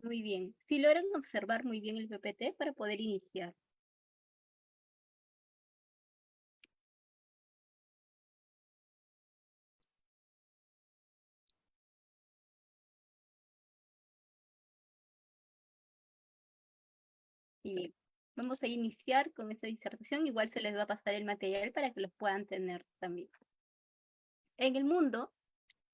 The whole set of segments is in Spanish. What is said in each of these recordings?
Muy bien. Si logran observar muy bien el PPT para poder iniciar. Y bien, vamos a iniciar con esta disertación. Igual se les va a pasar el material para que los puedan tener también. En el mundo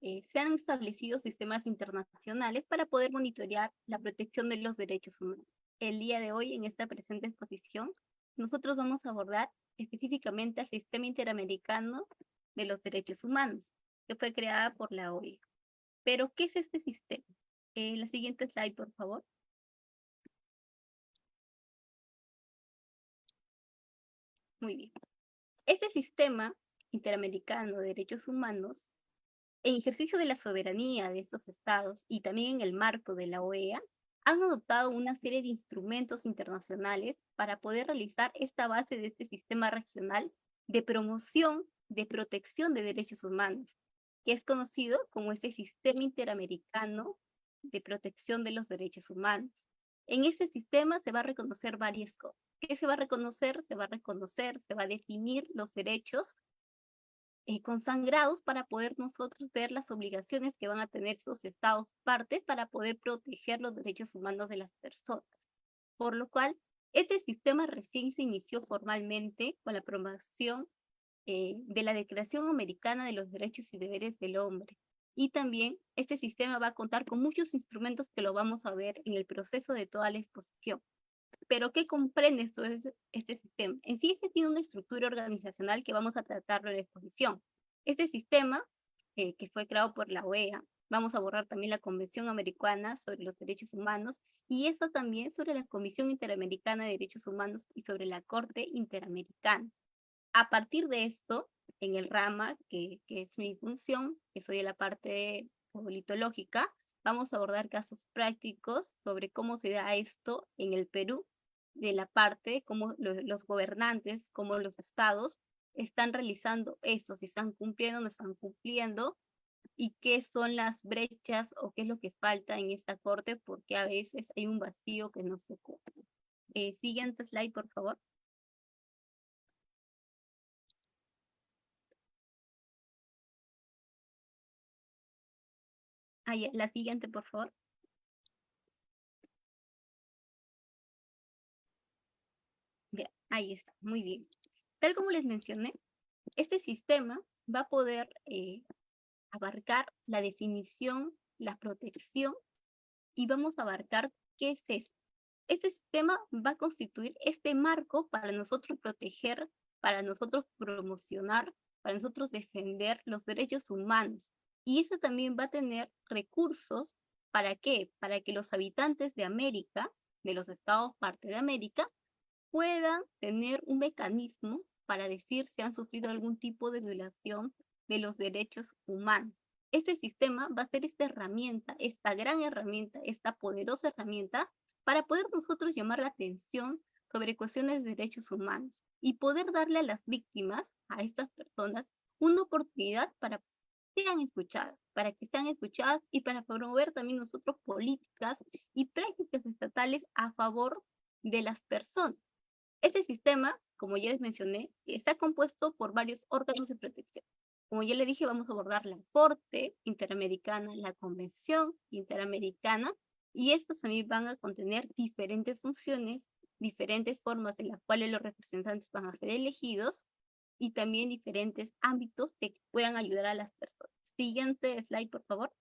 se han establecido sistemas internacionales para poder monitorear la protección de los derechos humanos. El día de hoy, en esta presente exposición, nosotros vamos a abordar específicamente al Sistema Interamericano de los Derechos Humanos, que fue creada por la OEA. Pero, ¿qué es este sistema? La siguiente slide, por favor. Muy bien. Este sistema interamericano de derechos humanos, en ejercicio de la soberanía de estos estados y también en el marco de la OEA, han adoptado una serie de instrumentos internacionales para poder realizar esta base de este sistema regional de promoción, de protección de derechos humanos, que es conocido como este Sistema Interamericano de Protección de los Derechos Humanos. En este sistema se va a reconocer varias cosas. ¿Qué se va a reconocer? Se va a definir los derechos consagrados para poder nosotros ver las obligaciones que van a tener esos estados partes para poder proteger los derechos humanos de las personas. Por lo cual, este sistema recién se inició formalmente con la aprobación de la Declaración Americana de los Derechos y Deberes del Hombre. Y también este sistema va a contar con muchos instrumentos que lo vamos a ver en el proceso de toda la exposición. Pero, ¿qué comprende este sistema? En sí, este tiene una estructura organizacional que vamos a tratarlo en la exposición. Este sistema, que fue creado por la OEA, vamos a abordar también la Convención Americana sobre los Derechos Humanos y esto también sobre la Comisión Interamericana de Derechos Humanos y sobre la Corte Interamericana. A partir de esto, en el rama, que es mi función, que soy de la parte politológica, vamos a abordar casos prácticos sobre cómo se da esto en el Perú, de la parte, cómo los gobernantes, cómo los estados están realizando eso, si están cumpliendo o no están cumpliendo, y qué son las brechas o qué es lo que falta en esta corte, porque a veces hay un vacío que no se cubre. Siguiente slide, por favor. La siguiente, por favor. Ya, ahí está, muy bien. Tal como les mencioné, este sistema va a poder abarcar la definición, la protección y vamos a abarcar qué es esto. Este sistema va a constituir este marco para nosotros proteger, para nosotros promocionar, para nosotros defender los derechos humanos. Y eso también va a tener recursos, ¿para qué? Para que los habitantes de América, de los estados parte de América, puedan tener un mecanismo para decir si han sufrido algún tipo de violación de los derechos humanos. Este sistema va a ser esta herramienta, esta gran herramienta, esta poderosa herramienta para poder nosotros llamar la atención sobre cuestiones de derechos humanos y poder darle a las víctimas, a estas personas, una oportunidad para que sean escuchadas y para promover también nosotros políticas y prácticas estatales a favor de las personas. Este sistema, como ya les mencioné, está compuesto por varios órganos de protección. Como ya les dije, vamos a abordar la Corte Interamericana, la Convención Interamericana, y estos también van a contener diferentes funciones, diferentes formas en las cuales los representantes van a ser elegidos, y también diferentes ámbitos que puedan ayudar a las personas. Siguiente slide, por favor.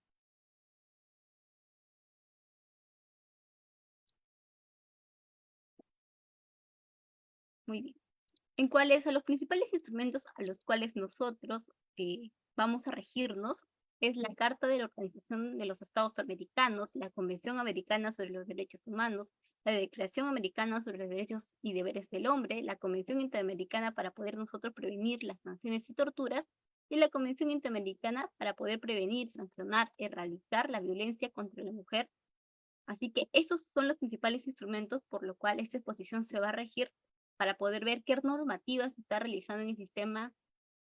Muy bien. En cuáles son los principales instrumentos a los cuales nosotros vamos a regirnos es la Carta de la Organización de los Estados Americanos, la Convención Americana sobre los Derechos Humanos, la Declaración Americana sobre los Derechos y Deberes del Hombre, la Convención Interamericana para poder nosotros prevenir las sanciones y torturas, y la Convención Interamericana para poder prevenir, sancionar, erradicar la violencia contra la mujer. Así que esos son los principales instrumentos por lo cual esta exposición se va a regir para poder ver qué normativas se está realizando en el sistema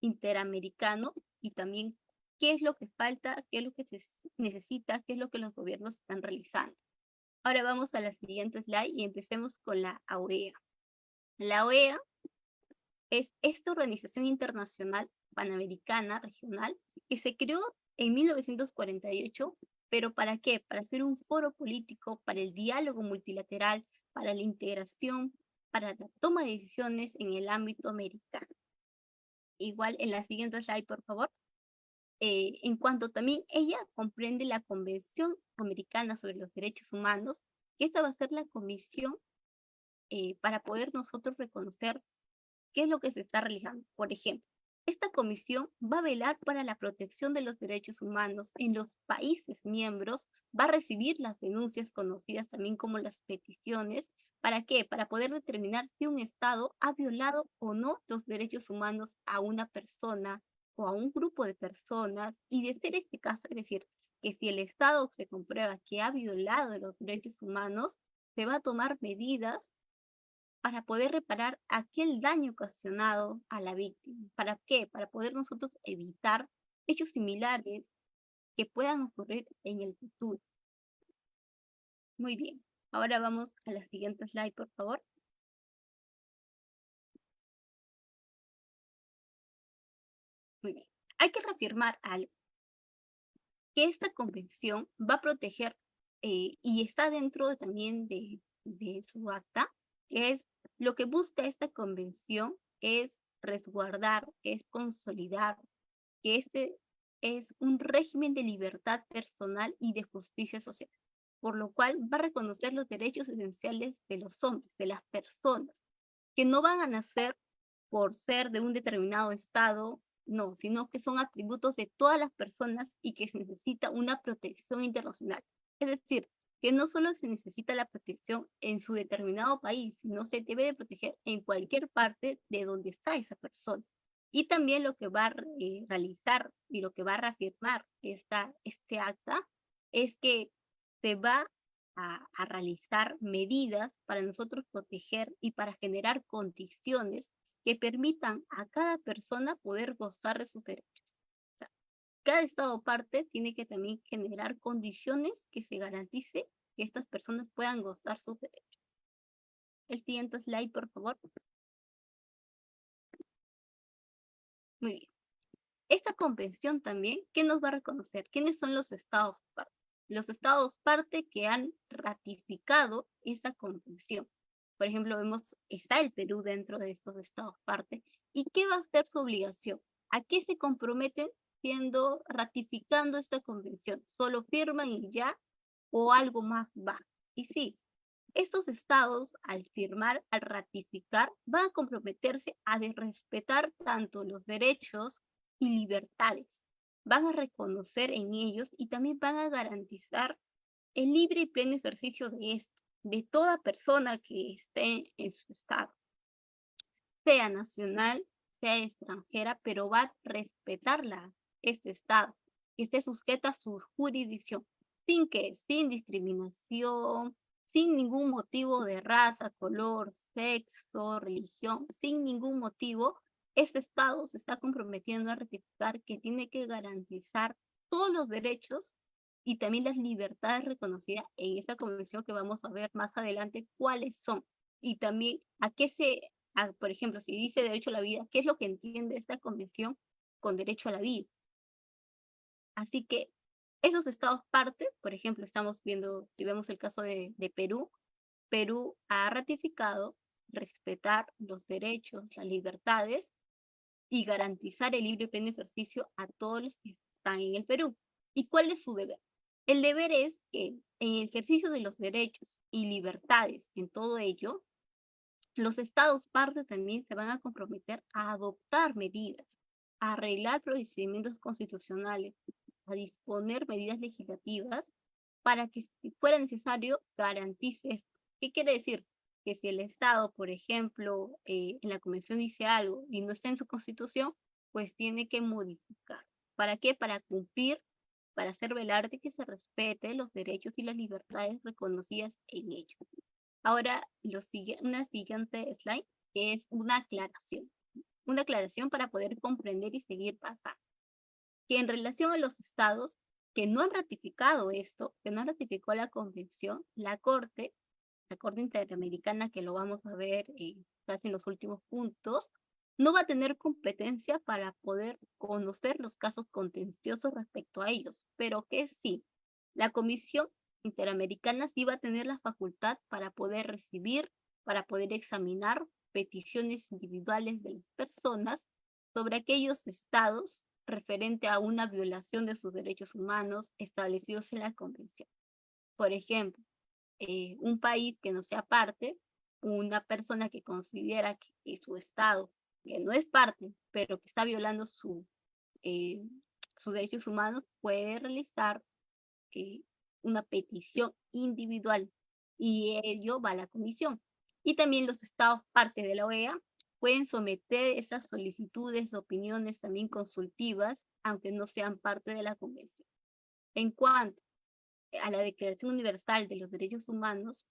interamericano y también qué es lo que falta, qué es lo que se necesita, qué es lo que los gobiernos están realizando. Ahora vamos a la siguiente slide y empecemos con la OEA. La OEA es esta organización internacional panamericana regional que se creó en 1948, pero ¿para qué? Para ser un foro político, para el diálogo multilateral, para la integración, para la toma de decisiones en el ámbito americano. Igual en la siguiente slide, por favor. En cuanto también ella comprende la Convención Americana sobre los Derechos Humanos, que esta va a ser la comisión para poder nosotros reconocer qué es lo que se está realizando. Por ejemplo, esta comisión va a velar para la protección de los derechos humanos en los países miembros, va a recibir las denuncias conocidas también como las peticiones. ¿Para qué? Para poder determinar si un Estado ha violado o no los derechos humanos a una persona o a un grupo de personas, y de ser este caso, es decir, que si el Estado se comprueba que ha violado los derechos humanos, se va a tomar medidas para poder reparar aquel daño ocasionado a la víctima. ¿Para qué? Para poder nosotros evitar hechos similares que puedan ocurrir en el futuro. Muy bien. Ahora vamos a la siguiente slide, por favor. Muy bien. Hay que reafirmar algo, que esta convención va a proteger y está dentro también de su acta, que es lo que busca esta convención es resguardar, es consolidar, que este es un régimen de libertad personal y de justicia social, por lo cual va a reconocer los derechos esenciales de los hombres, de las personas, que no van a nacer por ser de un determinado estado, no, sino que son atributos de todas las personas y que se necesita una protección internacional. Es decir, que no solo se necesita la protección en su determinado país, sino se debe de proteger en cualquier parte de donde está esa persona. Y también lo que va a realizar y lo que va a reafirmar este acta es que se va a realizar medidas para nosotros proteger y para generar condiciones que permitan a cada persona poder gozar de sus derechos. O sea, cada Estado parte tiene que también generar condiciones que se garantice que estas personas puedan gozar sus derechos. El siguiente slide, por favor. Muy bien. Esta convención también, ¿qué nos va a reconocer? ¿Quiénes son los estados parte? Los estados parte que han ratificado esta convención. Por ejemplo, vemos, está el Perú dentro de estos estados parte. ¿Y qué va a ser su obligación? ¿A qué se comprometen siendo ratificando esta convención? ¿Solo firman y ya? ¿O algo más va? Y sí, estos estados, al firmar, al ratificar, van a comprometerse a respetar tanto los derechos y libertades. Van a reconocer en ellos y también van a garantizar el libre y pleno ejercicio de esto, de toda persona que esté en su estado, sea nacional, sea extranjera, pero va a respetarla, este estado, que esté sujeta a su jurisdicción, sin discriminación, sin ningún motivo de raza, color, sexo, religión, sin ningún motivo. Este estado se está comprometiendo a ratificar que tiene que garantizar todos los derechos y también las libertades reconocidas en esta convención, que vamos a ver más adelante cuáles son, y también a qué por ejemplo, si dice derecho a la vida, ¿qué es lo que entiende esta convención con derecho a la vida? Así que esos estados parte, por ejemplo, estamos viendo, si vemos el caso de Perú, Perú ha ratificado respetar los derechos, las libertades y garantizar el libre y pleno ejercicio a todos los que están en el Perú. ¿Y cuál es su deber? El deber es que en el ejercicio de los derechos y libertades, en todo ello, los estados parte también se van a comprometer a adoptar medidas, a arreglar procedimientos constitucionales, a disponer medidas legislativas para que, si fuera necesario, garantice esto. ¿Qué quiere decir? Que si el Estado, por ejemplo, en la Convención dice algo y no está en su Constitución, pues tiene que modificar. ¿Para qué? Para cumplir, para hacer velar de que se respete los derechos y las libertades reconocidas en ello. Ahora, una siguiente slide, que es una aclaración. Una aclaración para poder comprender y seguir pasando. Que en relación a los estados, que no han ratificado esto, que no han ratificado la convención, la Corte Interamericana, que lo vamos a ver casi en los últimos puntos, no va a tener competencia para poder conocer los casos contenciosos respecto a ellos, pero que sí, la Comisión Interamericana sí va a tener la facultad para poder recibir, para poder examinar peticiones individuales de las personas sobre aquellos estados referente a una violación de sus derechos humanos establecidos en la Convención. Por ejemplo, un país que no sea parte, una persona que considera que su Estado, que no es parte, pero que está violando sus derechos humanos, puede realizar eh, una petición individual y ello va a la comisión. Y también los estados parte de la OEA pueden someter esas solicitudes, opiniones también consultivas, aunque no sean parte de la convención. En cuanto a la Declaración Universal de los Derechos Humanos,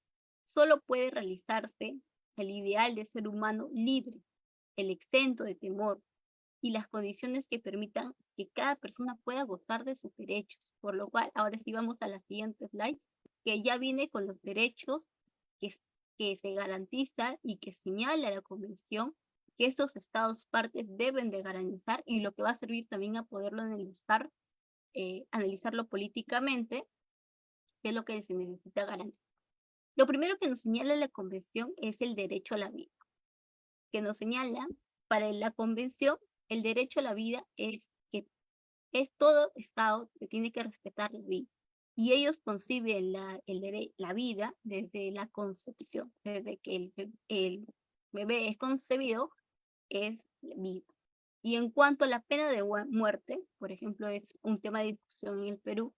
solo puede realizarse el ideal de ser humano libre, el exento de temor y las condiciones que permitan que cada persona pueda gozar de sus derechos. Por lo cual, ahora sí vamos a la siguiente slide, que ya viene con los derechos que, que se garantiza y que señala la Convención que estos estados partes deben de garantizar y lo que va a servir también a poderlo analizar, analizarlo políticamente, que es lo que se necesita garantizar. Lo primero que nos señala la Convención es el derecho a la vida, que nos señala para la Convención el derecho a la vida es que es todo Estado que tiene que respetar la vida. Y ellos conciben la vida desde la concepción, desde que el bebé es concebido, es vida. Y en cuanto a la pena de muerte, por ejemplo, es un tema de discusión en el Perú.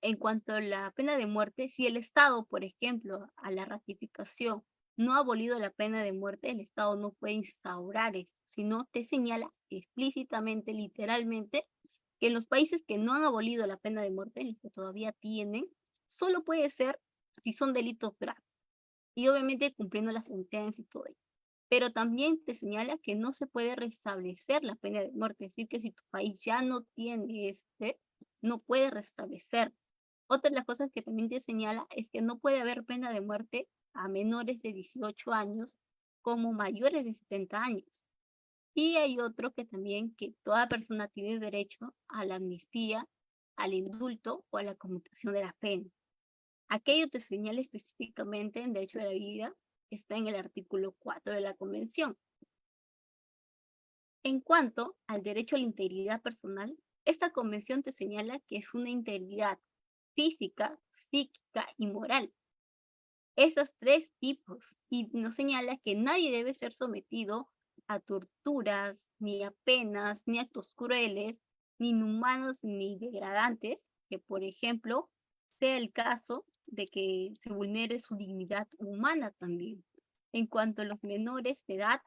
En cuanto a la pena de muerte, si el Estado, por ejemplo, a la ratificación no ha abolido la pena de muerte, el Estado no puede instaurar esto, sino te señala explícitamente, literalmente, que en los países que no han abolido la pena de muerte, en los que todavía tienen, solo puede ser si son delitos graves. Y obviamente cumpliendo la sentencia y todo ello. Pero también te señala que no se puede restablecer la pena de muerte, es decir, que si tu país ya no tiene no puede restablecer. Otra de las cosas que también te señala es que no puede haber pena de muerte a menores de 18 años como mayores de 70 años. Y hay otro que también, que toda persona tiene derecho a la amnistía, al indulto o a la conmutación de la pena. Aquello te señala específicamente en derecho de la vida, está en el artículo 4 de la Convención. En cuanto al derecho a la integridad personal, esta convención te señala que es una integridad física, psíquica y moral. Esos tres tipos, y nos señala que nadie debe ser sometido a torturas, ni a penas, ni actos crueles, ni inhumanos, ni degradantes, que por ejemplo sea el caso de que se vulnere su dignidad humana también. En cuanto a los menores de edad,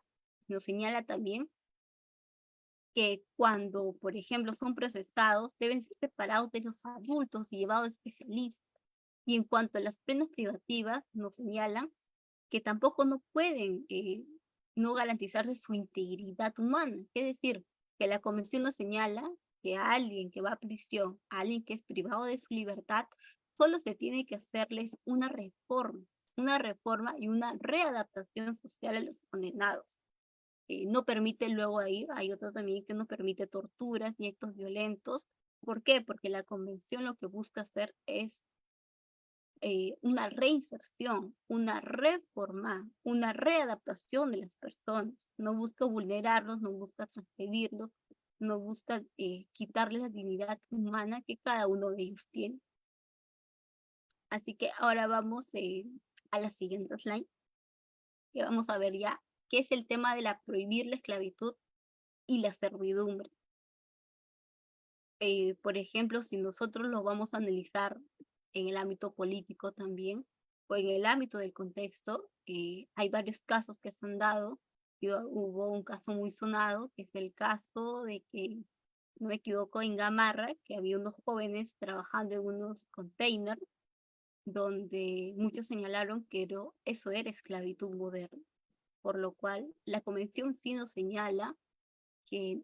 nos señala también que cuando, por ejemplo, son procesados, deben ser separados de los adultos y llevados a especialistas. Y en cuanto a las penas privativas, nos señalan que tampoco no pueden no garantizarse su integridad humana. Es decir, que la convención nos señala que a alguien que va a prisión, a alguien que es privado de su libertad, solo se tiene que hacerles una reforma y una readaptación social a los condenados. No permite luego ahí, hay otro también que no permite torturas ni actos violentos. ¿Por qué? Porque la convención lo que busca hacer es una reinserción, una reforma, una readaptación de las personas. No busca vulnerarlos, no busca transgredirlos, no busca quitarles la dignidad humana que cada uno de ellos tiene. Así que ahora vamos a la siguiente slide, que vamos a ver ya qué es el tema de la prohibir la esclavitud y la servidumbre. Por ejemplo, si nosotros lo vamos a analizar en el ámbito político también, o en el ámbito del contexto, hay varios casos que se han dado. Hubo un caso muy sonado, que es el caso de que, no me equivoco, en Gamarra, que había unos jóvenes trabajando en unos containers, donde muchos señalaron que eso era esclavitud moderna, por lo cual la convención sí nos señala que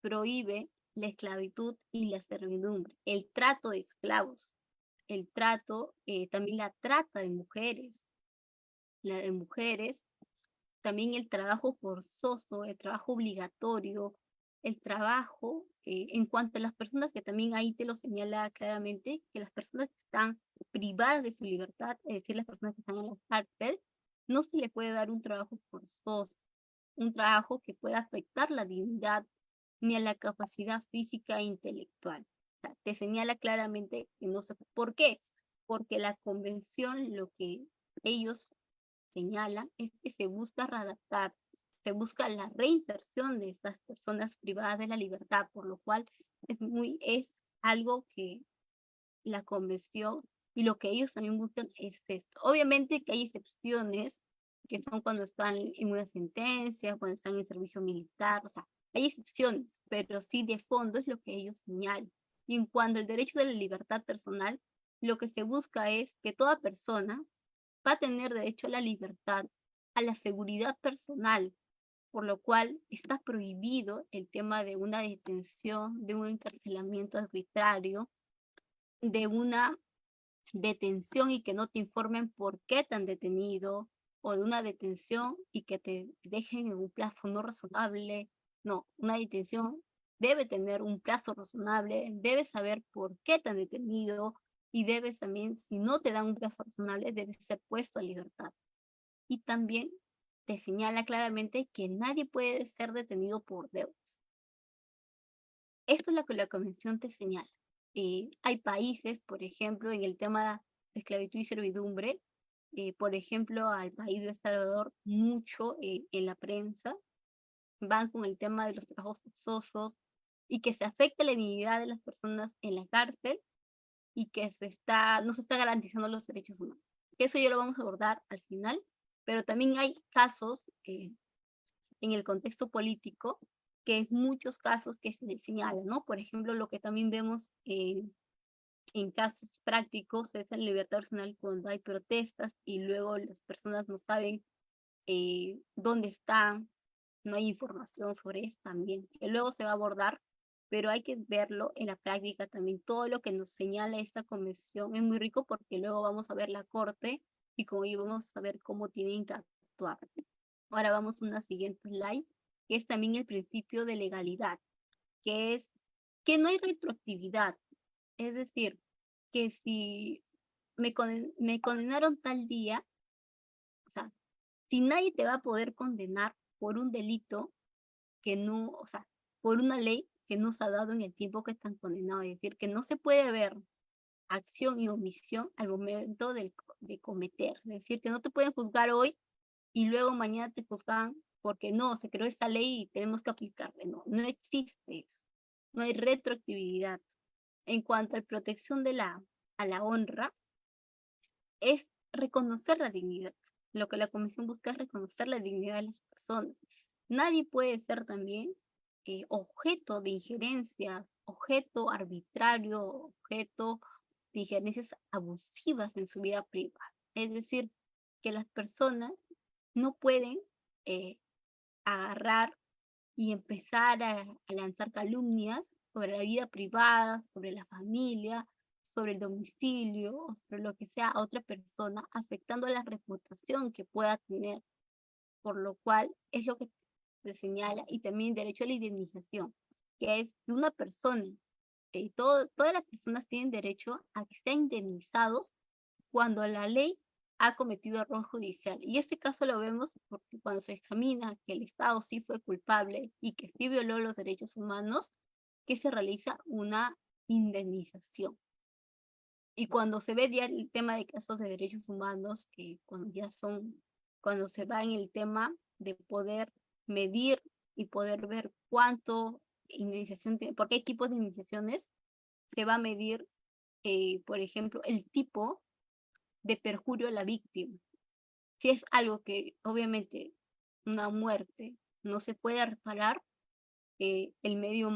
prohíbe la esclavitud y la servidumbre, el trato de esclavos, el trato, también la trata de mujeres, también el trabajo forzoso, el trabajo obligatorio, el trabajo, en cuanto a las personas que también ahí te lo señala claramente, que las personas que están privadas de su libertad, es decir, las personas que están en la cárcel, no se les puede dar un trabajo forzoso, un trabajo que pueda afectar la dignidad ni a la capacidad física e intelectual. O sea, te señala claramente que no se... ¿Por qué? Porque la convención lo que ellos señalan es que se busca readaptar, se busca la reinserción de estas personas privadas de la libertad, por lo cual es algo que la convención y lo que ellos también buscan es esto. Obviamente que hay excepciones, que son cuando están en una sentencia, cuando están en servicio militar, o sea, hay excepciones, pero sí de fondo es lo que ellos señalan. Y en cuanto al derecho de la libertad personal, lo que se busca es que toda persona va a tener derecho a la libertad, a la seguridad personal, por lo cual está prohibido el tema de una detención, de un encarcelamiento arbitrario, de una detención y que no te informen por qué te han detenido, o de una detención y que te dejen en un plazo no razonable. No, una detención debe tener un plazo razonable, debes saber por qué te han detenido y debes también, si no te dan un plazo razonable, debes ser puesto a libertad. Y también te señala claramente que nadie puede ser detenido por deudas. Esto es lo que la convención te señala. Hay países, por ejemplo, en el tema de esclavitud y servidumbre, por ejemplo, al país de El Salvador, mucho en la prensa van con el tema de los trabajos forzosos y que se afecta la dignidad de las personas en la cárcel y que no se está garantizando los derechos humanos. Eso ya lo vamos a abordar al final, pero también hay casos en el contexto político que en muchos casos que se les señala, ¿no? Por ejemplo, lo que también vemos en casos prácticos es la libertad personal cuando hay protestas y luego las personas no saben dónde están, no hay información sobre eso también, que luego se va a abordar, pero hay que verlo en la práctica también. Todo lo que nos señala esta convención es muy rico porque luego vamos a ver la corte y con ello vamos a ver cómo tienen que actuar. Ahora vamos a una siguiente slide, que es también el principio de legalidad, que es que no hay retroactividad. Es decir, que si me condenaron tal día, o sea, si nadie te va a poder condenar por un delito que no, o sea, por una ley que no se ha dado en el tiempo que están condenados, es decir, que no se puede ver acción y omisión al momento de cometer, es decir, que no te pueden juzgar hoy y luego mañana te juzgan porque no, se creó esta ley y tenemos que aplicarle, no, no existe eso, no hay retroactividad. En cuanto a la protección a la honra, es reconocer la dignidad. Lo que la comisión busca es reconocer la dignidad de las personas. Nadie puede ser también objeto de injerencia, objeto arbitrario, objeto de injerencias abusivas en su vida privada. Es decir, que las personas no pueden eh, agarrar y empezar a lanzar calumnias sobre la vida privada, sobre la familia, sobre el domicilio o sobre lo que sea a otra persona, afectando la reputación que pueda tener, por lo cual es lo que se señala, y también derecho a la indemnización, que es de una persona. Todas las personas tienen derecho a que sean indemnizados cuando la ley ha cometido error judicial. Y este caso lo vemos porque cuando se examina que el Estado sí fue culpable y que sí violó los derechos humanos, que se realiza una indemnización. Y cuando se ve ya el tema de casos de derechos humanos, que cuando se va en el tema de poder medir y poder ver cuánto indemnización tiene, porque hay tipos de indemnizaciones, se va a medir, por ejemplo, el tipo de perjurio a la víctima. Si es algo que obviamente una muerte no se puede reparar, el medio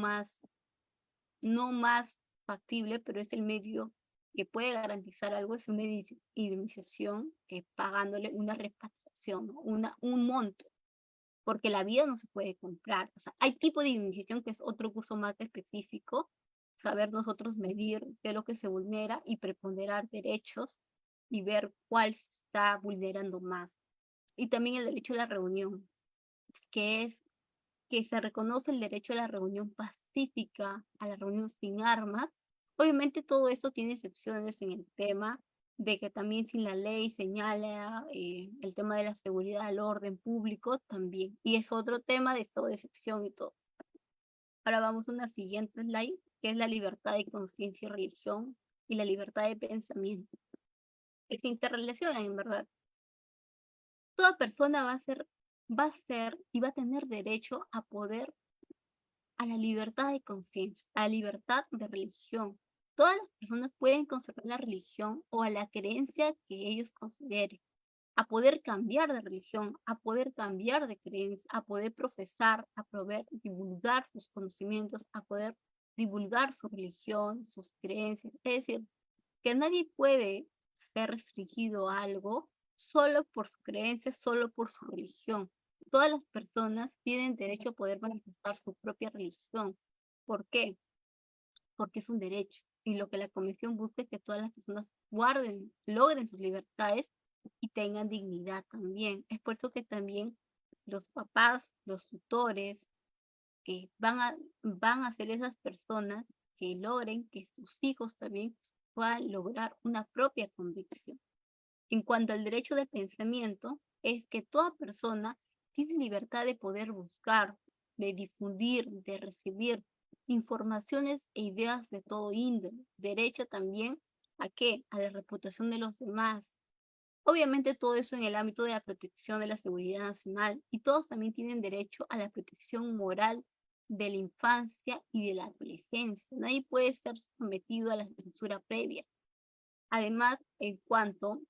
no más factible, pero es el medio que puede garantizar algo, es una indemnización pagándole una reparación, ¿no? Un monto. porque la vida no se puede comprar. O sea, hay tipo de indemnización que es otro curso más específico, saber nosotros medir qué es lo que se vulnera y preponderar derechos y ver cuál se está vulnerando más. Y también el derecho a la reunión, que es que se reconoce el derecho a la reunión pacífica, a la reunión sin armas. Obviamente todo eso tiene excepciones en el tema de que también si la ley señala el tema de la seguridad, el orden público también. Y es otro tema de todo, de excepción y todo. Ahora vamos a una siguiente slide, que es la libertad de conciencia y religión y la libertad de pensamiento, que se interrelacionan en verdad. Toda persona va a ser y va a tener derecho a poder a la libertad de conciencia, a la libertad de religión. Todas las personas pueden conservar la religión o a la creencia que ellos consideren, a poder cambiar de religión, a poder cambiar de creencia, a poder profesar, a poder divulgar sus conocimientos, a poder divulgar su religión, sus creencias. Es decir, que nadie puede ser restringido a algo solo por su creencia, solo por su religión. Todas las personas tienen derecho a poder manifestar su propia religión. ¿Por qué? Porque es un derecho. Y lo que la Convención busca es que todas las personas guarden, logren sus libertades y tengan dignidad también. Es por eso que también los papás, los tutores, van a ser esas personas que logren que sus hijos también puedan lograr una propia convicción. En cuanto al derecho de pensamiento, es que toda persona tiene libertad de poder buscar, de difundir, de recibir informaciones e ideas de todo índole. Derecho también a qué? A la reputación de los demás. Obviamente todo eso en el ámbito de la protección de la seguridad nacional y todos también tienen derecho a la protección moral de la infancia y de la adolescencia. Nadie puede ser sometido a la censura previa. Además, en cuanto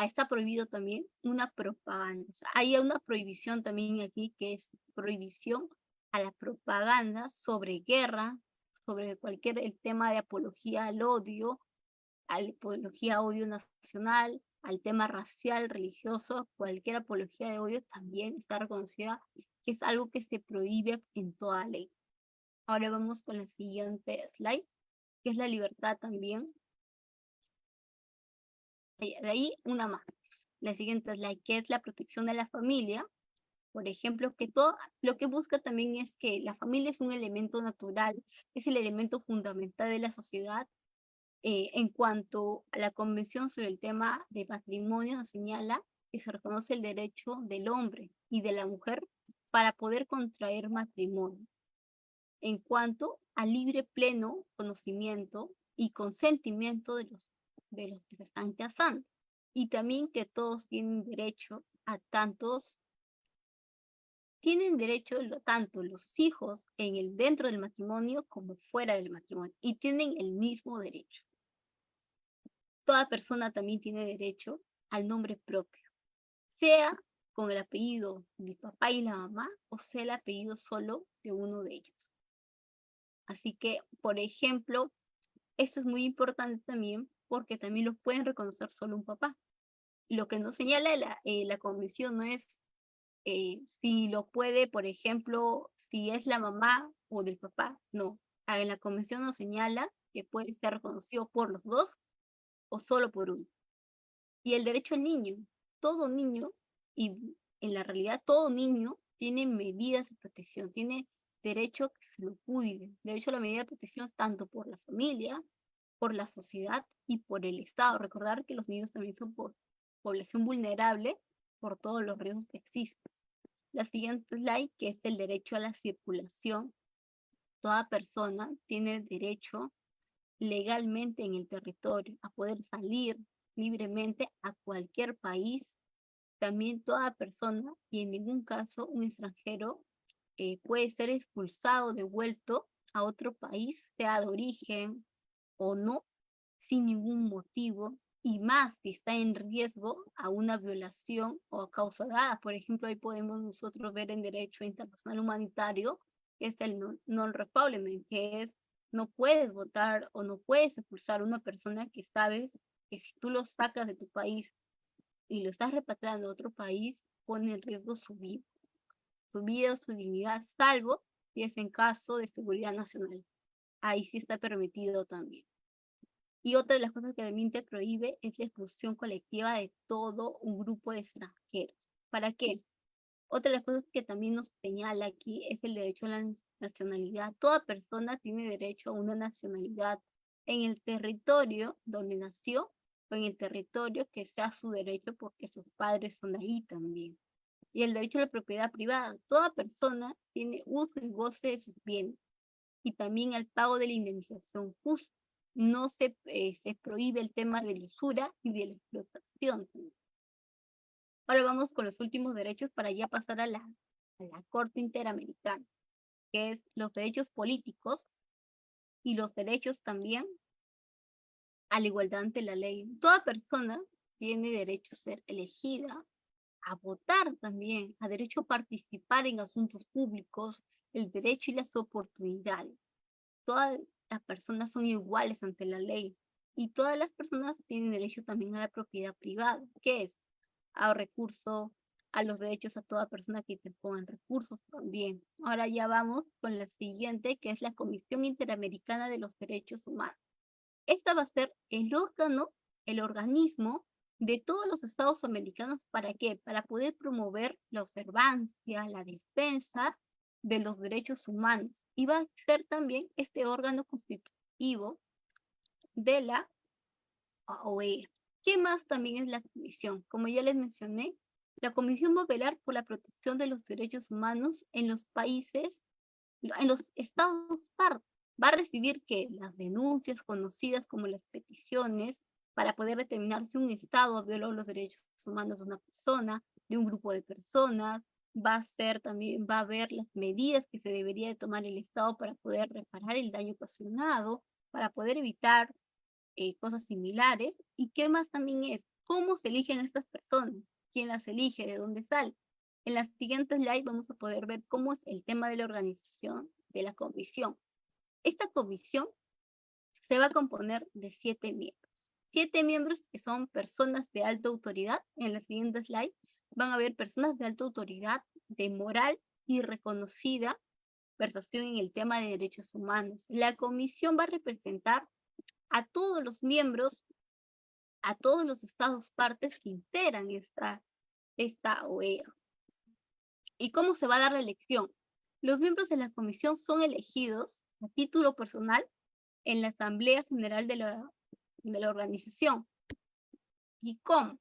está prohibido también una propaganda. O sea, hay una prohibición también aquí que es prohibición a la propaganda sobre guerra, sobre cualquier el tema de apología al odio, a la apología a odio nacional, al tema racial, religioso, cualquier apología de odio también está reconocida que es algo que se prohíbe en toda ley. Ahora vamos con la siguiente slide, que es la libertad también. De ahí una más. La siguiente slide, que es la protección de la familia. Por ejemplo, que todo lo que busca también es que la familia es un elemento natural, es el elemento fundamental de la sociedad. En cuanto a la Convención sobre el tema de matrimonio, nos señala que se reconoce el derecho del hombre y de la mujer para poder contraer matrimonio. En cuanto al libre pleno conocimiento y consentimiento de los que se están casando. Y también que todos tienen derecho a tienen derecho tanto los hijos dentro del matrimonio como fuera del matrimonio y tienen el mismo derecho. Toda persona también tiene derecho al nombre propio, sea con el apellido del papá y la mamá o sea el apellido solo de uno de ellos. Así que, por ejemplo, esto es muy importante también porque también lo pueden reconocer solo un papá. Lo que nos señala la convención no es si lo puede, por ejemplo, si es la mamá o del papá, no. En la convención nos señala que puede ser reconocido por los dos o solo por uno. Y el derecho al niño, todo niño, y en la realidad todo niño tiene medidas de protección, tiene derecho a que se lo cuide, derecho a la medida de protección tanto por la familia, por la sociedad y por el Estado. Recordar que los niños también son población vulnerable por todos los riesgos que existen. La siguiente slide, que es el derecho a la circulación. Toda persona tiene derecho legalmente en el territorio a poder salir libremente a cualquier país. También toda persona y en ningún caso un extranjero puede ser expulsado, devuelto a otro país, sea de origen o no, sin ningún motivo, y más si está en riesgo a una violación o a causa dada. Por ejemplo, ahí podemos nosotros ver en derecho internacional humanitario, que es el non-refoulement, que es no puedes votar o no puedes expulsar a una persona que sabes que si tú lo sacas de tu país y lo estás repatriando a otro país, pone en riesgo su vida. su vida o su dignidad, salvo si es en caso de seguridad nacional. Ahí sí está permitido también. Y otra de las cosas que también te prohíbe es la expulsión colectiva de todo un grupo de extranjeros. ¿Para qué? Otra de las cosas que también nos señala aquí es el derecho a la nacionalidad. Toda persona tiene derecho a una nacionalidad en el territorio donde nació o en el territorio que sea su derecho porque sus padres son ahí también. Y el derecho a la propiedad privada. Toda persona tiene uso y goce de sus bienes y también al pago de la indemnización justa. No se prohíbe el tema de la usura y de la explotación. Ahora vamos con los últimos derechos para ya pasar a la Corte Interamericana, que es los derechos políticos y los derechos también a la igualdad ante la ley. Toda persona tiene derecho a ser elegida, a votar también, a derecho a participar en asuntos públicos, el derecho y las oportunidades. Todas las personas son iguales ante la ley y todas las personas tienen derecho también a la propiedad privada, que es a recursos, a los derechos a toda persona que te pongan recursos también. Ahora ya vamos con la siguiente, que es la Comisión Interamericana de los Derechos Humanos. Esta va a ser el órgano, el organismo de todos los estados americanos. ¿Para qué? Para poder promover la observancia, la defensa de los derechos humanos. Y va a ser también este órgano constitutivo de la OEA. ¿Qué más también es la comisión? Como ya les mencioné, la comisión va a velar por la protección de los derechos humanos en los países, en los estados partes. Va a recibir que las denuncias conocidas como las peticiones para poder determinar si un estado ha violado los derechos humanos de una persona, de un grupo de personas. Va a ser también, va a ver las medidas que se debería de tomar el estado para poder reparar el daño ocasionado, para poder evitar cosas similares. ¿Y qué más también es? ¿Cómo se eligen estas personas? ¿Quién las elige? ¿De dónde sale? En las siguientes slides vamos a poder ver cómo es el tema de la organización de la comisión. Esta comisión se va a componer de 7 miembros. 7 miembros que son personas de alta autoridad. En la siguiente slide van a ver personas de alta autoridad, de moral y reconocida versación en el tema de derechos humanos. La comisión va a representar a todos los miembros, a todos los estados partes que integran esta OEA. ¿Y cómo se va a dar la elección? Los miembros de la comisión son elegidos a título personal en la Asamblea General de la organización. ¿Y cómo?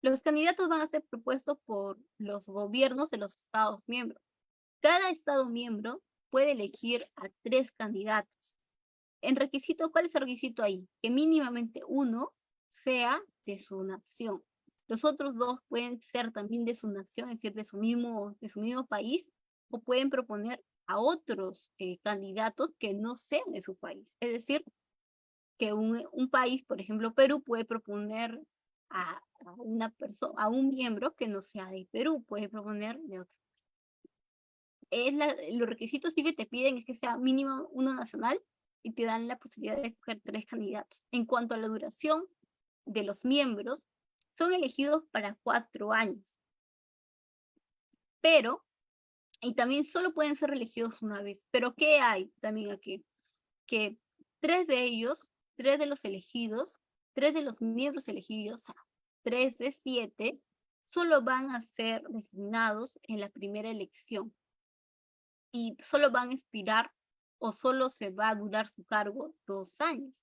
Los candidatos van a ser propuestos por los gobiernos de los estados miembros. Cada estado miembro puede elegir a 3 candidatos. En requisito, ¿cuál es el requisito ahí? Que mínimamente uno sea de su nación. Los otros 2 pueden ser también de su nación, es decir, de su mismo país, o pueden proponer a otros candidatos que no sean de su país. Es decir, que un país, por ejemplo, Perú, puede proponer a una persona, a un miembro que no sea de Perú, puede proponer de otro. Los requisitos sí que te piden es que sea mínimo uno nacional y te dan la posibilidad de escoger 3 candidatos. En cuanto a la duración de los miembros, son elegidos para 4 años. Pero, y también solo pueden ser elegidos una vez. Pero ¿qué hay también aquí? Que 3 de ellos, 3 de los elegidos, 3 de los miembros elegidos, 3 de 7, solo van a ser designados en la primera elección. Y solo van a expirar o solo se va a durar su cargo 2 años.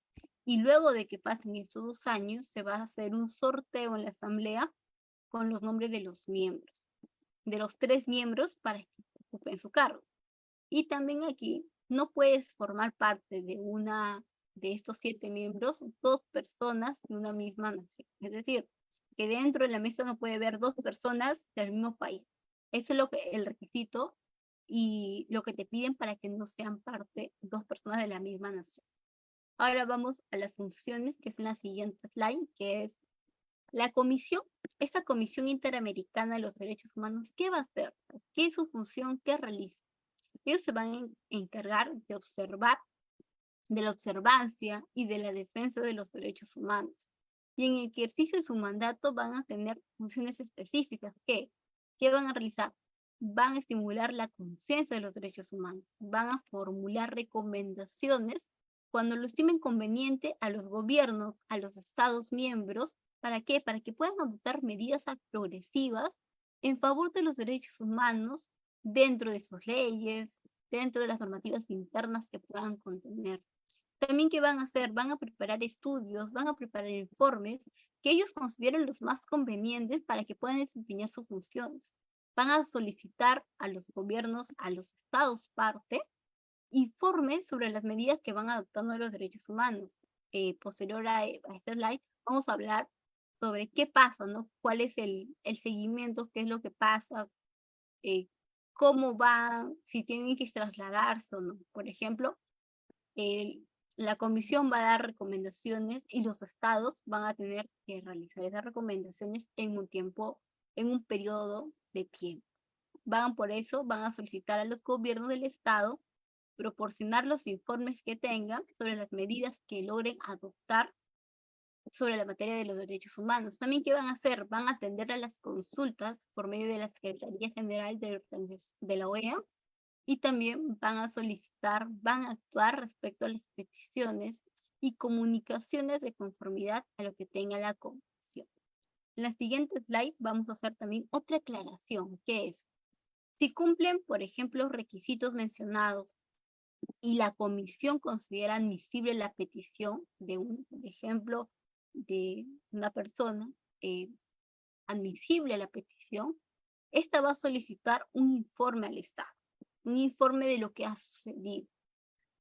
Y luego de que pasen esos 2 años, se va a hacer un sorteo en la asamblea con los nombres de los miembros, de los 3 miembros para que ocupen su cargo. Y también aquí no puedes formar parte de estos 7 miembros, 2 personas de una misma nación. Es decir, que dentro de la mesa no puede haber 2 personas del mismo país. Eso es el requisito y lo que te piden para que no sean parte 2 personas de la misma nación. Ahora vamos a las funciones, que es en la siguiente slide, que es la comisión. Esta Comisión Interamericana de los Derechos Humanos, ¿qué va a hacer? ¿Qué es su función? ¿Qué realiza? Ellos se van a encargar de observar, de la observancia y de la defensa de los derechos humanos. Y en el ejercicio de su mandato van a tener funciones específicas. ¿Qué van a realizar? van a estimular la conciencia de los derechos humanos, van a formular recomendaciones cuando lo estimen conveniente a los gobiernos, a los estados miembros. ¿Para qué? Para que puedan adoptar medidas progresivas en favor de los derechos humanos dentro de sus leyes, dentro de las normativas internas que puedan contener. También, ¿qué van a hacer? Van a preparar estudios, van a preparar informes que ellos consideren los más convenientes para que puedan desempeñar sus funciones. Van a solicitar a los gobiernos, a los estados parte, informes sobre las medidas que van adoptando de los derechos humanos. Posterior a este slide, vamos a hablar sobre qué pasa, ¿no? Cuál es el seguimiento, qué es lo que pasa, cómo va, si tienen que trasladarse o no. Por ejemplo, la comisión va a dar recomendaciones y los estados van a tener que realizar esas recomendaciones en un periodo de tiempo. Por eso van a solicitar a los gobiernos del estado proporcionar los informes que tengan sobre las medidas que logren adoptar sobre la materia de los derechos humanos. También, ¿qué van a hacer? Van a atender a las consultas por medio de la Secretaría General de la OEA, y también van a solicitar, van a actuar respecto a las peticiones y comunicaciones de conformidad a lo que tenga la Comisión. En la siguiente slide vamos a hacer también otra aclaración, que es, si cumplen, por ejemplo, los requisitos mencionados y la Comisión considera admisible la petición de por ejemplo, de una persona, admisible la petición, esta va a solicitar un informe al Estado, un informe de lo que ha sucedido,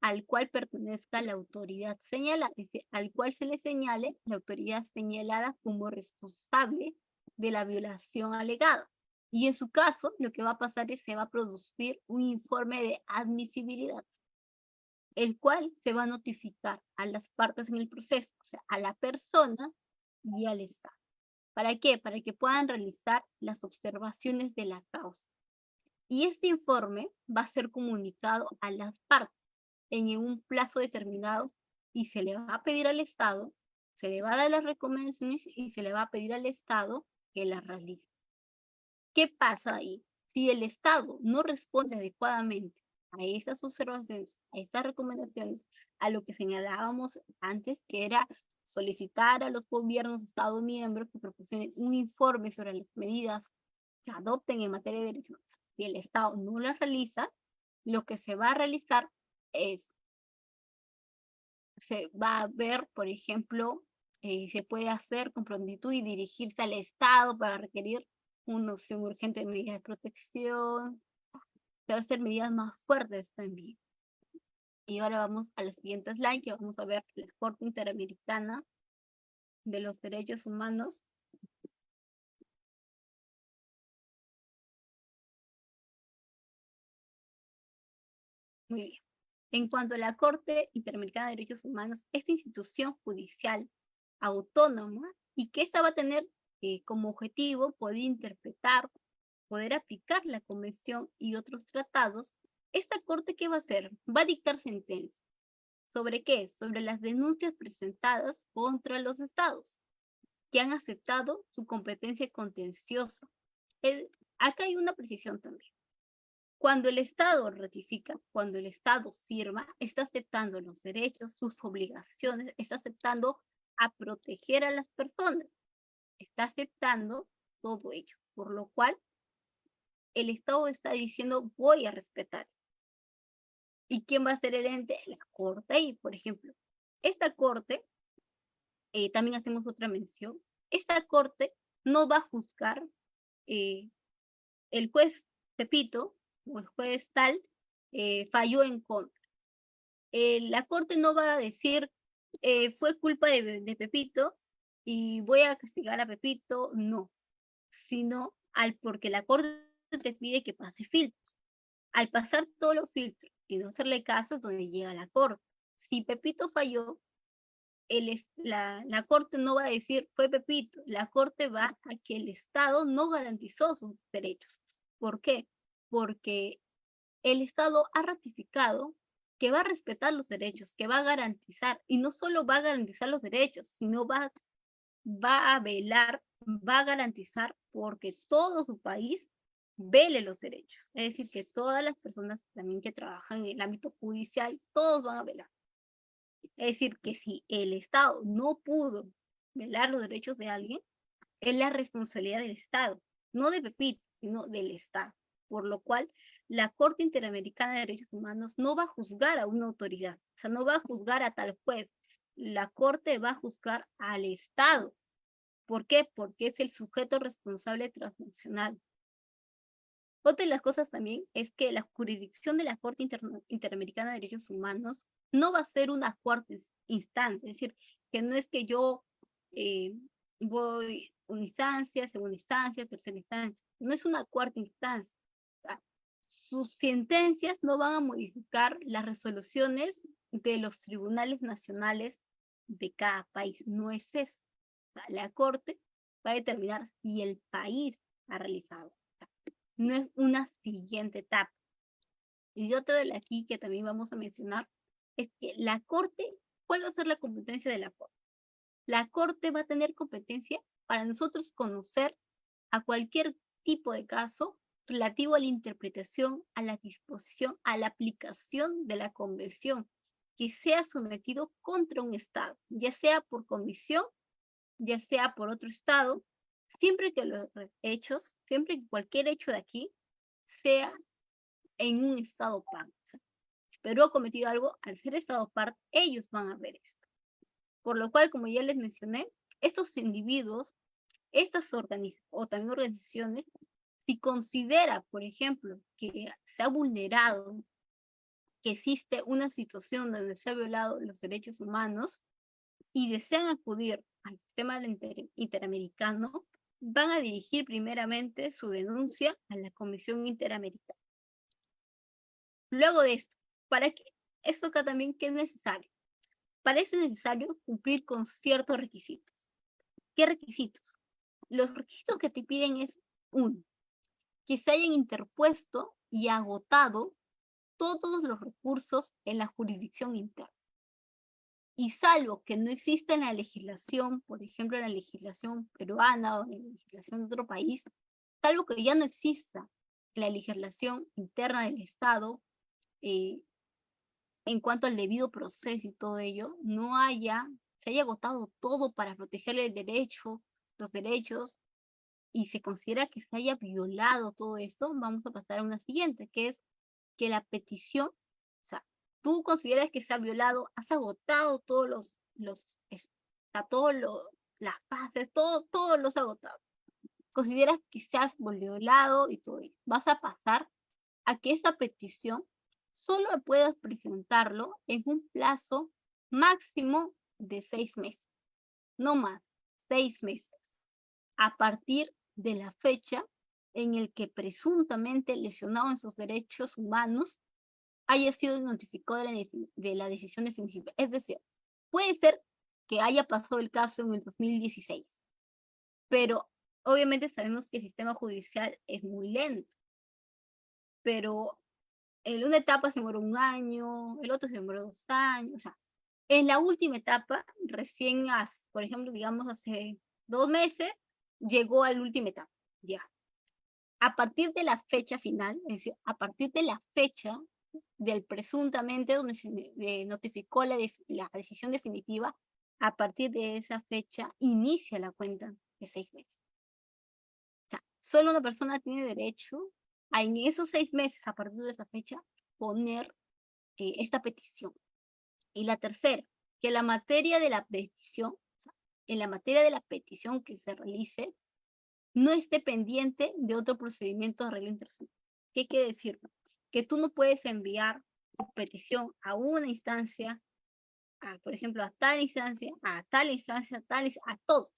al cual pertenezca la autoridad señalada, es decir, al cual se le señale la autoridad señalada como responsable de la violación alegada. Y en su caso, lo que va a pasar es que se va a producir un informe de admisibilidad, el cual se va a notificar a las partes en el proceso, o sea, a la persona y al Estado. ¿Para qué? Para que puedan realizar las observaciones de la causa. Y este informe va a ser comunicado a las partes en un plazo determinado y se le va a pedir al Estado, se le va a dar las recomendaciones y se le va a pedir al Estado que las realice. ¿Qué pasa ahí? Si el Estado no responde adecuadamente a esas observaciones, a estas recomendaciones, a lo que señalábamos antes, que era solicitar a los gobiernos de Estado miembros que proporcionen un informe sobre las medidas que adopten en materia de derechos humanos. Si el Estado no las realiza, lo que se va a realizar es, se va a ver, por ejemplo, se puede hacer con prontitud y dirigirse al Estado para requerir una opción urgente de medidas de protección. Se va a hacer medidas más fuertes también. Y ahora vamos a la siguiente slide, que vamos a ver la Corte Interamericana de los Derechos Humanos. Muy bien. En cuanto a la Corte Interamericana de Derechos Humanos, esta institución judicial autónoma, y que esta va a tener como objetivo poder interpretar, poder aplicar la Convención y otros tratados, esta Corte, ¿qué va a hacer? Va a dictar sentencia. ¿Sobre qué? Sobre las denuncias presentadas contra los estados que han aceptado su competencia contenciosa. Acá hay una precisión también. Cuando el Estado ratifica, cuando el Estado firma, está aceptando los derechos, sus obligaciones, está aceptando a proteger a las personas, está aceptando todo ello, por lo cual el Estado está diciendo voy a respetar. ¿Y quién va a ser el ente? La Corte. Y, por ejemplo, esta Corte, también hacemos otra mención, esta Corte no va a juzgar el juez Pepito o el juez tal falló en contra. La Corte no va a decir fue culpa de Pepito y voy a castigar a Pepito, no, sino porque la Corte te pide que pase filtros. Al pasar todos los filtros y no hacerle caso es donde llega la Corte. Si Pepito falló, la Corte no va a decir fue Pepito, la Corte va a que el Estado no garantizó sus derechos. ¿Por qué? Porque el Estado ha ratificado que va a respetar los derechos, que va a garantizar, y no solo va a garantizar los derechos, sino va a velar, va a garantizar porque todo su país vele los derechos. Es decir, que todas las personas también que trabajan en el ámbito judicial, todos van a velar. Es decir, que si el Estado no pudo velar los derechos de alguien, es la responsabilidad del Estado, no de Pepito, sino del Estado. Por lo cual, la Corte Interamericana de Derechos Humanos no va a juzgar a una autoridad, o sea, no va a juzgar a tal juez. La Corte va a juzgar al Estado. ¿Por qué? Porque es el sujeto responsable transnacional. Otra de las cosas también es que la jurisdicción de la Corte Interamericana de Derechos Humanos no va a ser una cuarta instancia, es decir, que no es que yo eh, voy una instancia, segunda instancia, tercera instancia, no es una cuarta instancia. O sea, sus sentencias no van a modificar las resoluciones de los tribunales nacionales de cada país, no es eso. O sea, la Corte va a determinar si el país ha realizado, no es una siguiente etapa. Y otro de aquí que también vamos a mencionar es que la Corte, ¿cuál va a ser la competencia de la Corte? La Corte va a tener competencia para nosotros conocer a cualquier tipo de caso relativo a la interpretación, a la disposición, a la aplicación de la convención que sea sometido contra un Estado, ya sea por comisión, ya sea por otro Estado, siempre que los hechos, siempre que cualquier hecho de aquí sea en un Estado parte. O sea, si Perú ha cometido algo, al ser Estado parte, ellos van a ver esto. Por lo cual, como ya les mencioné, estos individuos, estas o también organizaciones, si considera, por ejemplo, que se ha vulnerado, que existe una situación donde se ha violado los derechos humanos y desean acudir al sistema interamericano, van a dirigir primeramente su denuncia a la Comisión Interamericana. Luego de esto, ¿para qué? Esto acá también, ¿qué es necesario? Para eso es necesario cumplir con ciertos requisitos. ¿Qué requisitos? Los requisitos que te piden es, uno, que se hayan interpuesto y agotado todos los recursos en la jurisdicción interna. Y salvo que no exista en la legislación, por ejemplo, en la legislación peruana o en la legislación de otro país, salvo que ya no exista en la legislación interna del Estado, eh, en cuanto al debido proceso y todo ello, se haya agotado todo para protegerle el derecho, los derechos, y se considera que se haya violado todo esto, vamos a pasar a una siguiente, que es que la petición, o sea, tú consideras que se ha violado, has agotado todos todos las fases, todos los agotados. Consideras que se ha violado y todo ello. Vas a pasar a que esa petición solo puedas presentarlo en un plazo máximo de 6 meses, no más, 6 meses, a partir de la fecha en el que presuntamente lesionado en sus derechos humanos haya sido notificado de la decisión definitiva. Es decir, puede ser que haya pasado el caso en el 2016, pero obviamente sabemos que el sistema judicial es muy lento, pero en una etapa se demoró 1 año, el otro se demoró 2 años, o sea, en la última etapa, recién, por ejemplo, digamos hace 2 meses, llegó a la última etapa, ya. A partir de la fecha final, es decir, a partir de la fecha del presuntamente donde se notificó la decisión definitiva, a partir de esa fecha inicia la cuenta de 6 meses. O sea, solo una persona tiene derecho a en esos 6 meses, a partir de esa fecha, poner esta petición. Y la tercera, que la materia de la petición, o sea, en la materia de la petición que se realice, no esté pendiente de otro procedimiento de arreglo internacional. ¿Qué quiere decir? Que tú no puedes enviar tu petición a una instancia, por ejemplo, a tal instancia, a tal instancia, a todos.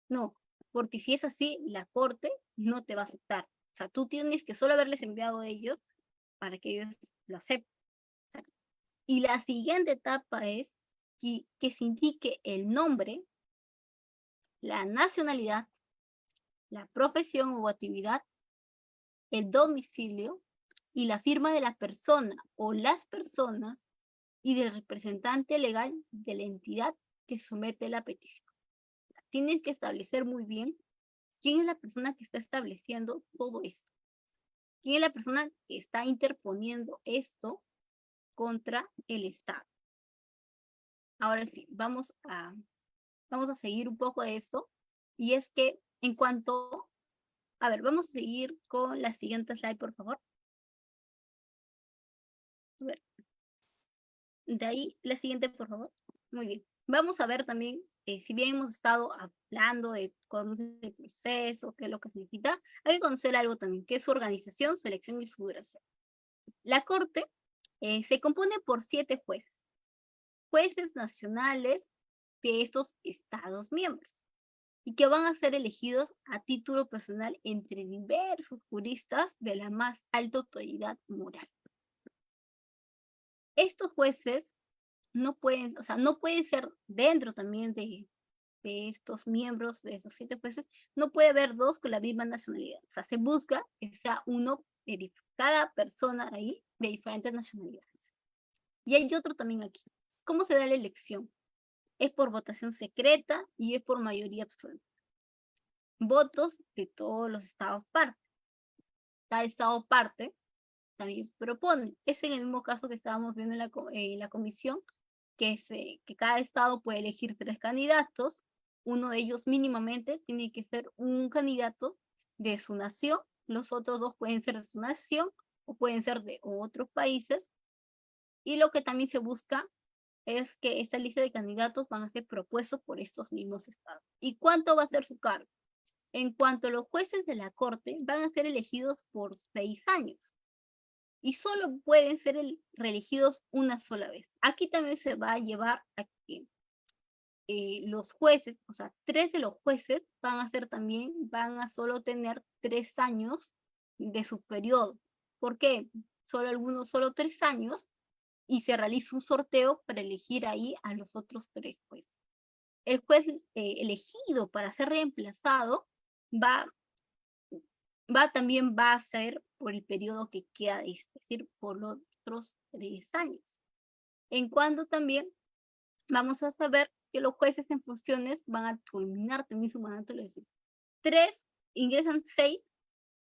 No, porque si es así, la Corte no te va a aceptar. O sea, tú tienes que solo haberles enviado a ellos para que ellos lo acepten. Y la siguiente etapa es que se indique el nombre, la nacionalidad, la profesión o actividad, el domicilio y la firma de la persona o las personas y del representante legal de la entidad que somete la petición. Tienes que establecer muy bien quién es la persona que está estableciendo todo esto. ¿Quién es la persona que está interponiendo esto contra el Estado? Ahora sí, vamos a seguir un poco de esto. Y es que en cuanto, a ver, vamos a seguir con la siguiente slide, por favor. A ver, de ahí, la siguiente, por favor. Muy bien. Vamos a ver también, si bien hemos estado hablando de cómo es el proceso, qué es lo que significa, hay que conocer algo también, que es su organización, su elección y su duración. La Corte se compone por 7 jueces, jueces nacionales de estos Estados miembros, y que van a ser elegidos a título personal entre diversos juristas de la más alta autoridad moral. Estos jueces no pueden, o sea, no pueden ser dentro también de estos miembros, de esos 7 jueces, no puede haber 2 con la misma nacionalidad. O sea, se busca que sea uno de cada persona ahí de diferentes nacionalidades. Y hay otro también aquí. ¿Cómo se da la elección? Es por votación secreta y es por mayoría absoluta. Votos de todos los estados parte. Cada estado parte también propone. Es en el mismo caso que estábamos viendo en la comisión, que cada estado puede elegir 3 candidatos. Uno de ellos mínimamente tiene que ser un candidato de su nación. Los otros 2 pueden ser de su nación o pueden ser de otros países. Y lo que también se busca es que esta lista de candidatos van a ser propuestos por estos mismos estados. ¿Y cuánto va a ser su cargo? En cuanto a los jueces de la Corte, van a ser elegidos por 6 años y solo pueden ser reelegidos una sola vez. Aquí también se va a llevar a que los jueces, o sea, 3 de los jueces van a solo tener 3 años de su periodo. ¿Por qué? Solo 3 años, y se realiza un sorteo para elegir ahí a los otros 3 jueces. El juez elegido para ser reemplazado también va a ser por el periodo que queda, es decir, por los otros 3 años. En cuanto también vamos a saber que los jueces en funciones van a culminar también su mandato, es decir, 3 ingresan 6,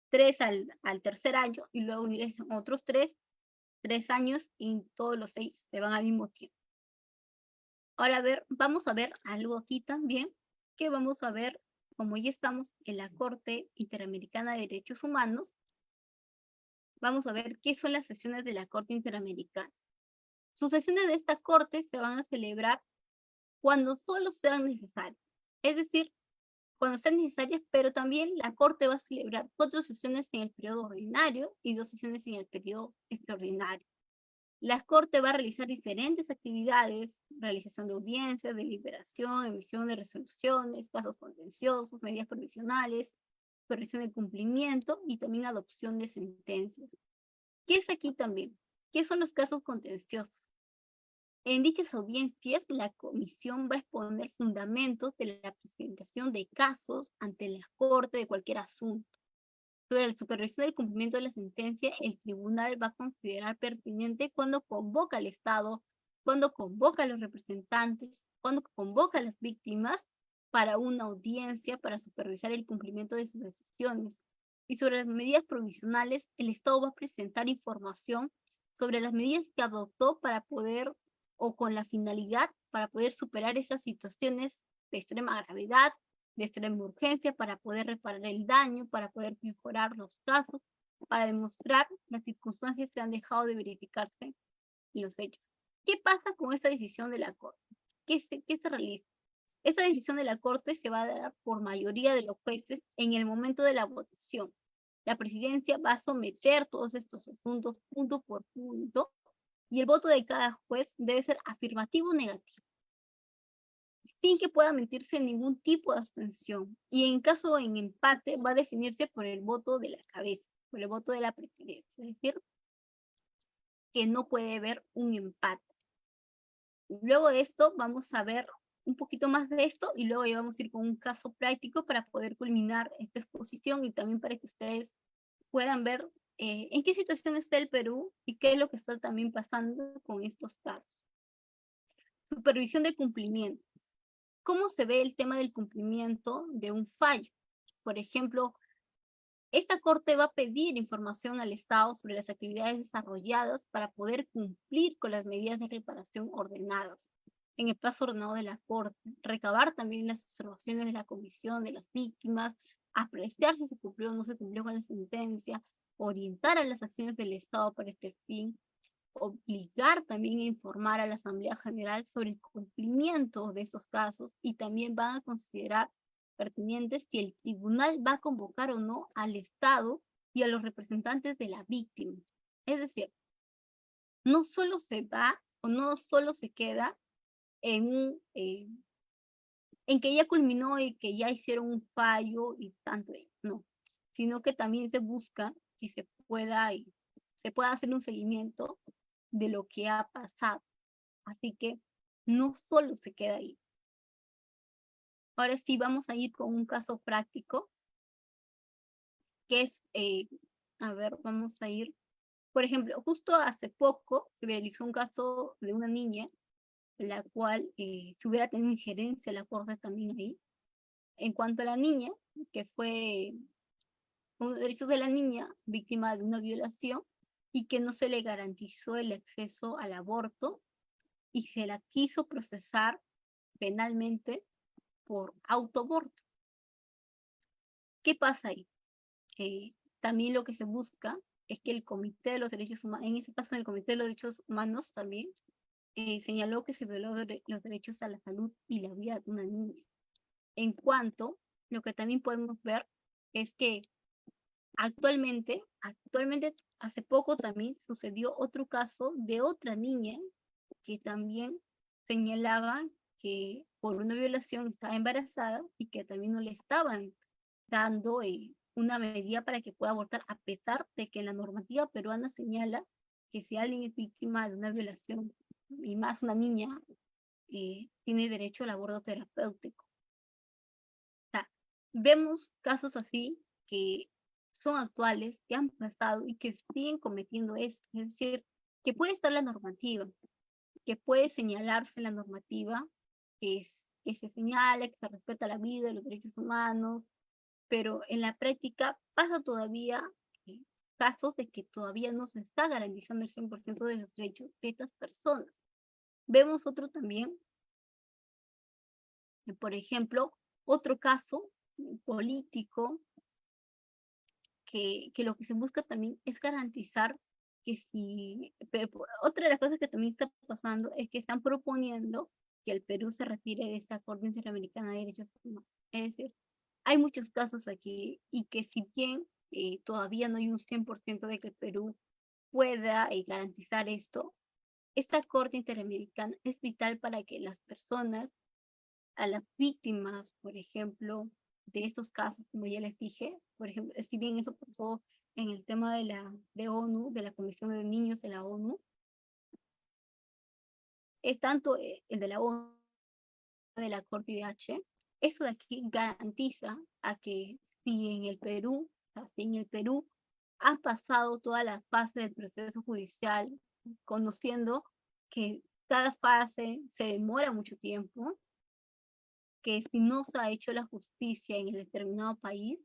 3 al tercer año y luego ingresan otros 3 años y todos los 6 se van al mismo tiempo. Ahora vamos a ver algo aquí también, que vamos a ver, como ya estamos en la Corte Interamericana de Derechos Humanos, vamos a ver qué son las sesiones de la Corte Interamericana. Sus sesiones de esta Corte se van a celebrar cuando solo sean necesarias, es decir, cuando sean necesarias, pero también la Corte va a celebrar 4 sesiones en el periodo ordinario y 2 sesiones en el periodo extraordinario. La Corte va a realizar diferentes actividades: realización de audiencias, deliberación, emisión de resoluciones, casos contenciosos, medidas provisionales, supervisión de cumplimiento y también adopción de sentencias. ¿Qué es aquí también? ¿Qué son los casos contenciosos? En dichas audiencias, la comisión va a exponer fundamentos de la presentación de casos ante la Corte de cualquier asunto. Sobre la supervisión del cumplimiento de la sentencia, el tribunal va a considerar pertinente cuando convoca al Estado, cuando convoca a los representantes, cuando convoca a las víctimas para una audiencia para supervisar el cumplimiento de sus decisiones. Y sobre las medidas provisionales, el Estado va a presentar información sobre las medidas que adoptó para poder, o con la finalidad, para poder superar esas situaciones de extrema gravedad, de extrema urgencia, para poder reparar el daño, para poder mejorar los casos, para demostrar las circunstancias que han dejado de verificarse en los hechos. ¿Qué pasa con esta decisión de la Corte? ¿Qué se realiza? Esta decisión de la Corte se va a dar por mayoría de los jueces en el momento de la votación. La presidencia va a someter todos estos asuntos punto por punto y el voto de cada juez debe ser afirmativo o negativo, sin que pueda emitirse ningún tipo de abstención. Y en caso de empate, va a definirse por el voto de la cabeza, por el voto de la presidencia. Es decir, que no puede haber un empate. Luego de esto, vamos a ver un poquito más de esto y luego ya vamos a ir con un caso práctico para poder culminar esta exposición y también para que ustedes puedan ver en qué situación está el Perú y qué es lo que está también pasando con estos casos. Supervisión de cumplimiento. ¿Cómo se ve el tema del cumplimiento de un fallo? Por ejemplo, Esta Corte va a pedir información al Estado sobre las actividades desarrolladas para poder cumplir con las medidas de reparación ordenadas en el plazo ordenado de la Corte, recabar también las observaciones de la Comisión de las Víctimas, apreciar si se cumplió o no se cumplió con la sentencia, orientar a las acciones del Estado para este fin, obligar también a informar a la Asamblea General sobre el cumplimiento de esos casos y también van a considerar pertinentes si el tribunal va a convocar o no al Estado y a los representantes de la víctima. Es decir, no solo se va o no solo se queda en en que ya culminó y que ya hicieron un fallo y tanto, no, sino que también se busca que se pueda hacer un seguimiento de lo que ha pasado. Así que no solo se queda ahí. Ahora sí vamos a ir con un caso práctico, que es, a ver, vamos a ir, por ejemplo, justo hace poco se realizó un caso de una niña, la cual se hubiera tenido injerencia la Corte también ahí. En cuanto a la niña, que fue un derecho de la niña víctima de una violación y que no se le garantizó el acceso al aborto y se la quiso procesar penalmente por autoaborto. ¿Qué pasa ahí? También lo que se busca es que el Comité de los Derechos Humanos, en este caso el Comité de los Derechos Humanos también, señaló que se violó los derechos a la salud y la vida de una niña. En cuanto, lo que también podemos ver es que actualmente, hace poco también sucedió otro caso de otra niña que también señalaba que por una violación estaba embarazada y que también no le estaban dando una medida para que pueda abortar, a pesar de que la normativa peruana señala que si alguien es víctima de una violación, y más una niña, tiene derecho al aborto terapéutico. O sea, vemos casos así que son actuales, que han pasado y que siguen cometiendo esto. Es decir, que puede estar la normativa, que puede señalarse la normativa, que se señala, que se respeta la vida, los derechos humanos, pero en la práctica pasa todavía eh, casos de que todavía no se está garantizando el 100% de los derechos de estas personas. Vemos otro también, por ejemplo, otro caso político que lo que se busca también es garantizar que si, otra de las cosas que también está pasando es que están proponiendo que el Perú se retire de esta Corte Interamericana de Derechos Humanos. Es decir, hay muchos casos aquí y que si bien todavía no hay un 100% de que el Perú pueda garantizar esto, esta Corte Interamericana es vital para que las personas, a las víctimas, por ejemplo, de estos casos, como ya les dije, por ejemplo, si bien eso pasó en el tema de ONU, de la Comisión de Niños de la ONU, es tanto el de la ONU, de la Corte IDH, eso de aquí garantiza a que si en el Perú, o sea, si en el Perú ha pasado toda la fase del proceso judicial, conociendo que cada fase se demora mucho tiempo, que si no se ha hecho la justicia en el determinado país,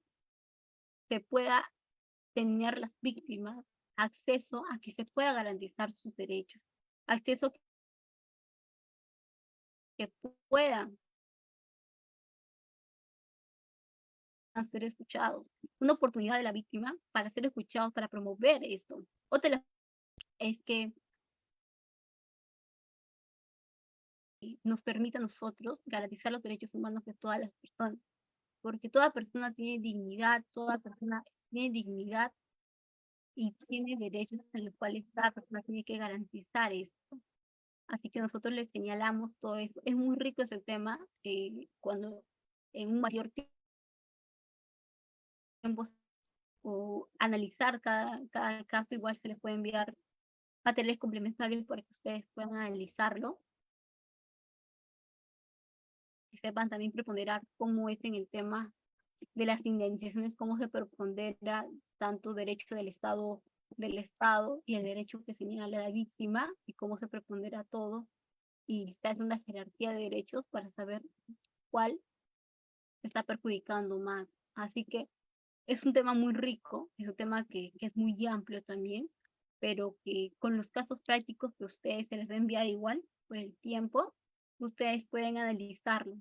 se pueda tener las víctimas acceso a que se pueda garantizar sus derechos, acceso que puedan ser escuchados, una oportunidad de la víctima para ser escuchados, para promover esto. Otra es que nos permita a nosotros garantizar los derechos humanos de todas las personas, porque toda persona tiene dignidad, toda persona tiene dignidad y tiene derechos en los cuales cada persona tiene que garantizar esto. Así que les señalamos todo eso. Es muy rico ese tema cuando en un mayor tiempo o analizar cada caso, igual se les puede enviar materiales complementarios para que ustedes puedan analizarlo y sepan también preponderar cómo es en el tema de las indemnizaciones, cómo se prepondera tanto derecho del Estado y el derecho que señala la víctima y cómo se prepondera todo y está en una jerarquía de derechos para saber cuál se está perjudicando más. Así que es un tema muy rico, es un tema que es muy amplio también, pero que con los casos prácticos que ustedes se les va a enviar igual por el tiempo, ustedes pueden analizarlo.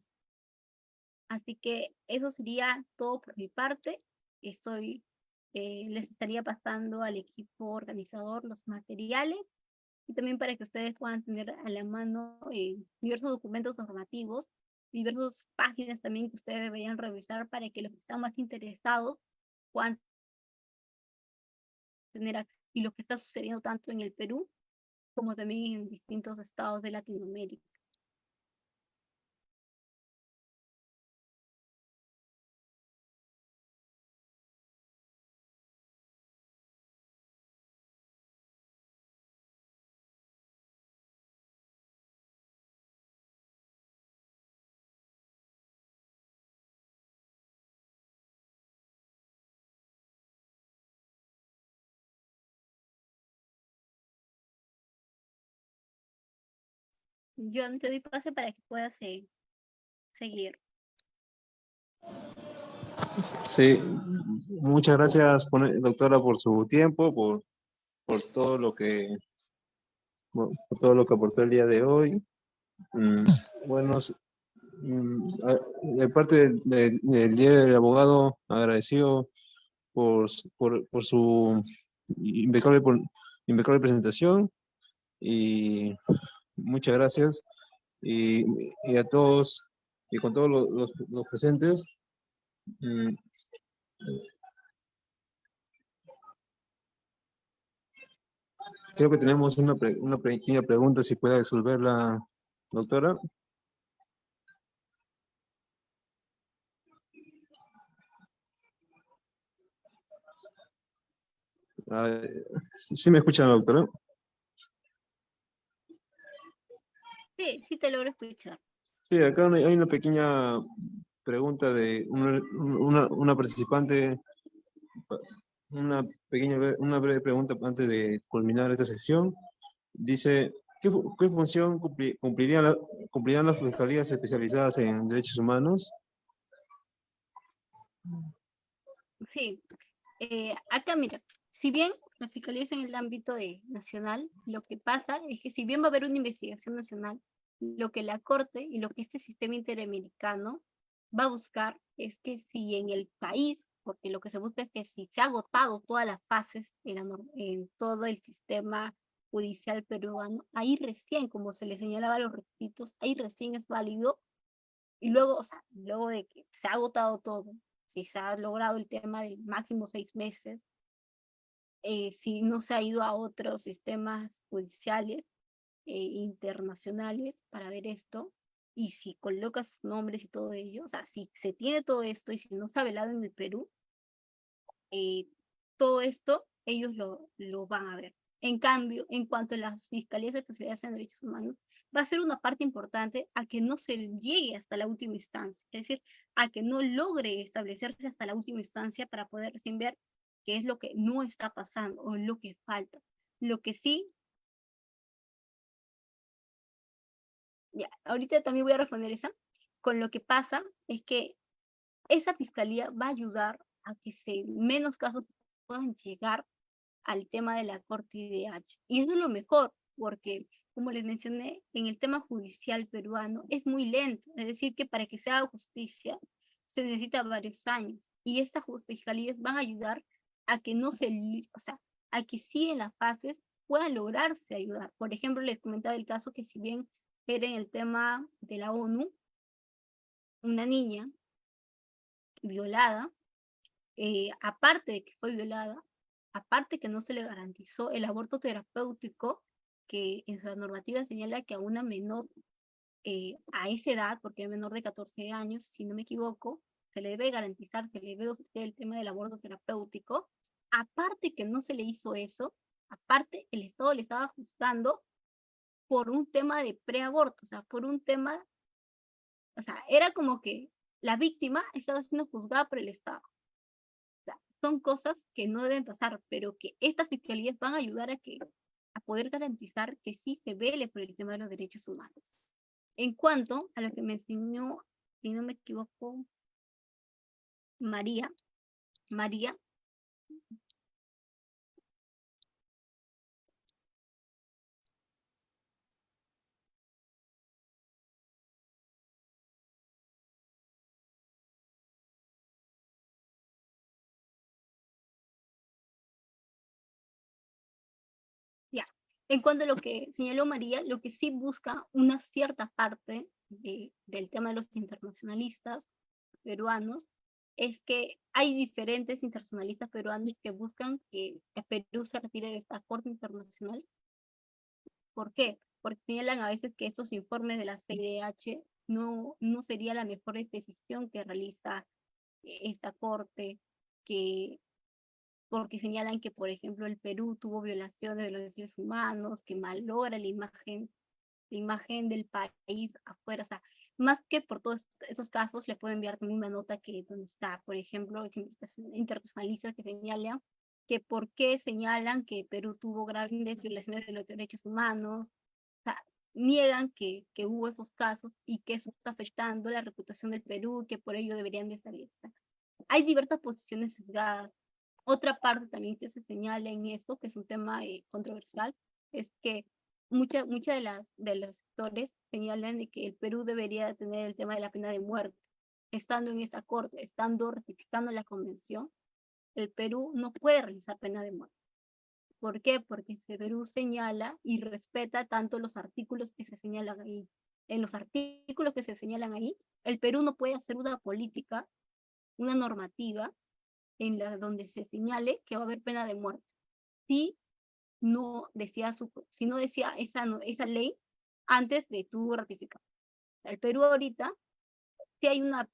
Así que eso sería todo por mi parte. Estoy, les estaría pasando al equipo organizador los materiales y también para que ustedes puedan tener a la mano diversos documentos normativos, diversas páginas también que ustedes deberían revisar para que los que están más interesados puedan tener acceso y lo que está sucediendo tanto en el Perú como también en distintos estados de Latinoamérica. Yo te doy pase para que puedas seguir. Sí, muchas gracias, doctora, por su tiempo, por todo lo que, por todo lo que aportó el día de hoy. Bueno, de parte del Día del Abogado, agradecido por su impecable, impecable presentación y muchas gracias. Y a todos, y con todos los presentes, mm, creo que tenemos una pequeña pregunta, si puede resolverla, doctora. Ah, ¿sí me escuchan, doctora? Sí, sí te logro escuchar. Sí, acá hay una pequeña pregunta de una participante, una breve pregunta antes de culminar esta sesión. Dice, ¿qué función cumplirían las fiscalías especializadas en derechos humanos? Sí, acá mira, si bien la fiscalía es en el ámbito nacional, lo que pasa es que si bien va a haber una investigación nacional, lo que la Corte y lo que este sistema interamericano va a buscar es que si en el país, porque lo que se busca es que si se ha agotado todas las fases en todo el sistema judicial peruano, ahí recién, como se le señalaba los requisitos, ahí recién es válido y luego, o sea, luego de que se ha agotado todo, si se ha logrado el tema del máximo 6 meses, si no se ha ido a otros sistemas judiciales internacionales para ver esto, y si coloca sus nombres y todo ello, o sea, si se tiene todo esto y si no se ha velado en el Perú, eh, todo esto ellos lo van a ver. En cambio, en cuanto a las fiscalías especializadas en derechos humanos, va a ser una parte importante a que no se llegue hasta la última instancia, es decir, a que no logre establecerse hasta la última instancia para poder recién ver qué es lo que no está pasando o lo que falta. Lo que sí, ya, ahorita también voy a responder esa, con lo que pasa es que esa fiscalía va a ayudar a que menos casos puedan llegar al tema de la corte IDH. Y eso es lo mejor, porque, como les mencioné, en el tema judicial peruano es muy lento. Es decir, que para que se haga justicia se necesita varios años. Y estas fiscalías van a ayudar a que no se, o sea, a que sí en las fases puedan lograrse ayudar. Por ejemplo, les comentaba el caso que si bien era en el tema de la ONU, una niña violada, aparte de que fue violada, aparte que no se le garantizó el aborto terapéutico, que en su normativa señala que a una menor a esa edad, porque es menor de 14 años, si no me equivoco, se le debe garantizar, se le debe ofrecer el tema del aborto terapéutico, aparte que no se le hizo eso, aparte el Estado le estaba juzgando por un tema de preaborto, o sea, por un tema, o sea, era como que la víctima estaba siendo juzgada por el Estado. Son cosas que no deben pasar, pero que estas fiscalías van a ayudar a poder garantizar que sí se vele por el tema de los derechos humanos. En cuanto a lo que me enseñó, si no me equivoco, María, María. Ya. En cuanto a lo que señaló María, lo que sí busca una cierta parte del tema de los internacionalistas peruanos es que hay diferentes internacionalistas peruanos que buscan que el Perú se retire de esta Corte Internacional. ¿Por qué? Porque señalan a veces que estos informes de la CIDH no sería la mejor decisión que realiza esta Corte, que porque señalan que, por ejemplo, el Perú tuvo violaciones de los derechos humanos, que malogra la imagen del país afuera. O sea, más que por todos esos casos, le puedo enviar también una nota que donde está, por ejemplo, internacionalistas que señalan que por qué señalan que Perú tuvo grandes violaciones de los derechos humanos. O sea, niegan que hubo esos casos y que eso está afectando la reputación del Perú, que por ello deberían de salir. Hay diversas posiciones sesgadas. Otra parte también que se señala en eso, que es un tema controversial, es que muchas de los sectores señalan de que el Perú debería tener el tema de la pena de muerte. Estando en esta corte, estando ratificando la convención, el Perú no puede realizar pena de muerte. ¿Por qué? Porque el Perú señala y respeta tanto los artículos que se señalan ahí. En los artículos que se señalan ahí, el Perú no puede hacer una política, una normativa en la donde se señale que va a haber pena de muerte. Si si no decía esa ley antes de tu ratificar. El Perú ahorita sí hay una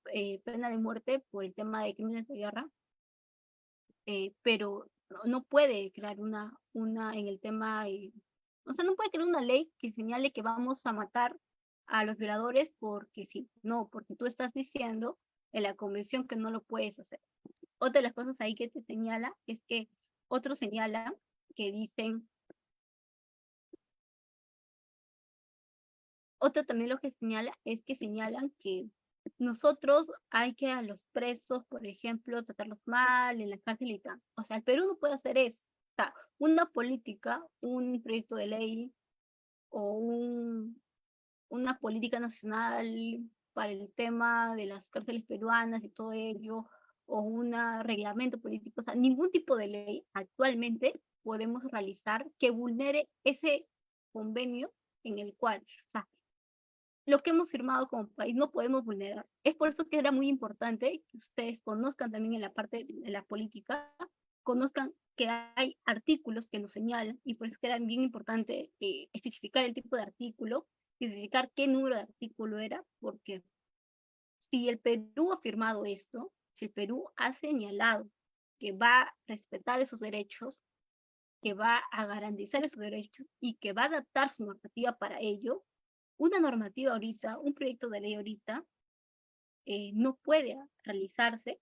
pena de muerte por el tema de crímenes de guerra, pero no puede crear una en el tema, o sea, no puede crear una ley que señale que vamos a matar a los violadores porque sí, no, porque tú estás diciendo en la convención que no lo puedes hacer. Otra de las cosas ahí que te señala es que otros señalan que dicen, otro también lo que señala es que señalan que nosotros hay que a los presos, por ejemplo, tratarlos mal en la cárcel y tal. O sea, el Perú no puede hacer eso. O sea, una política, un proyecto de ley o una política nacional para el tema de las cárceles peruanas y todo ello, o un reglamento político, o sea, ningún tipo de ley actualmente podemos realizar que vulnere ese convenio en el cual, o sea, lo que hemos firmado como país no podemos vulnerar. Es por eso que era muy importante que ustedes conozcan también en la parte de la política, conozcan que hay artículos que nos señalan, y por eso que era bien importante especificar el tipo de artículo, especificar qué número de artículo era, porque si el Perú ha firmado esto, si el Perú ha señalado que va a respetar esos derechos, que va a garantizar esos derechos y que va a adaptar su normativa para ello, una normativa ahorita, un proyecto de ley ahorita, no puede realizarse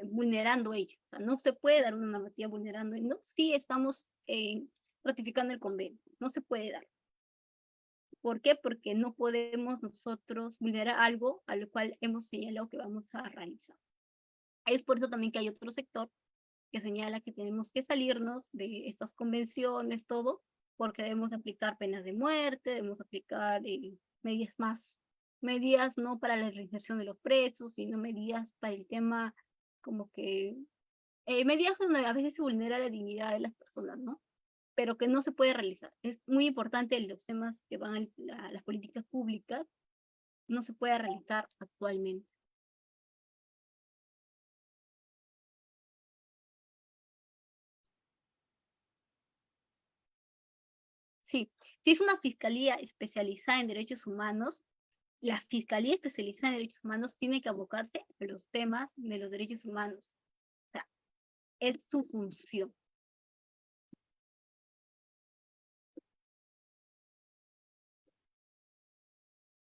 vulnerando ello. O sea, no se puede dar una normativa vulnerando ello. No, sí estamos ratificando el convenio, no se puede dar. ¿Por qué? Porque no podemos nosotros vulnerar algo a lo cual hemos señalado que vamos a realizar. Es por eso también que hay otro sector que señala que tenemos que salirnos de estas convenciones, todo, porque debemos aplicar penas de muerte, debemos aplicar medidas no para la reinserción de los presos, sino medidas para el tema como que, medidas donde a veces se vulnera la dignidad de las personas, ¿no? Pero que no se puede realizar. Es muy importante los temas que van a las políticas públicas, no se puede realizar actualmente. Sí, si es una fiscalía especializada en derechos humanos, la Fiscalía Especializada en Derechos Humanos tiene que abocarse a los temas de los derechos humanos. O sea, es su función.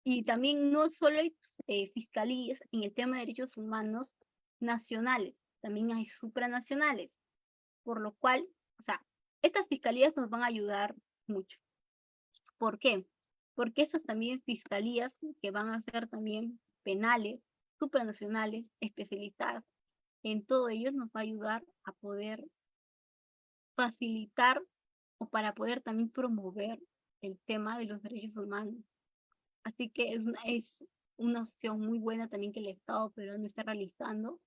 Y también no solo hay fiscalías en el tema de derechos humanos nacionales, también hay supranacionales, por lo cual, o sea, estas fiscalías nos van a ayudar mucho. ¿Por qué? Porque estas también fiscalías que van a ser también penales, supranacionales, especializadas, en todo ello nos va a ayudar a poder facilitar o para poder también promover el tema de los derechos humanos. Así que es una opción muy buena también que el Estado peruano está realizando,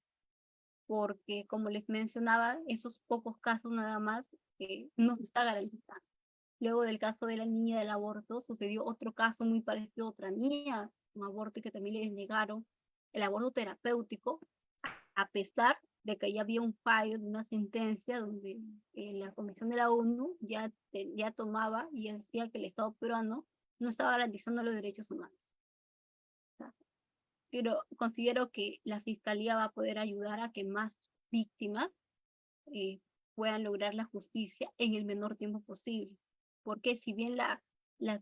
porque como les mencionaba, esos pocos casos nada más no se está garantizando. Luego del caso de la niña del aborto, sucedió otro caso muy parecido a otra niña, un aborto que también les negaron el aborto terapéutico, a pesar de que ya había un fallo de una sentencia donde la Comisión de la ONU ya tomaba y decía que el Estado peruano no estaba garantizando los derechos humanos. Pero considero que la Fiscalía va a poder ayudar a que más víctimas puedan lograr la justicia en el menor tiempo posible. Porque si bien la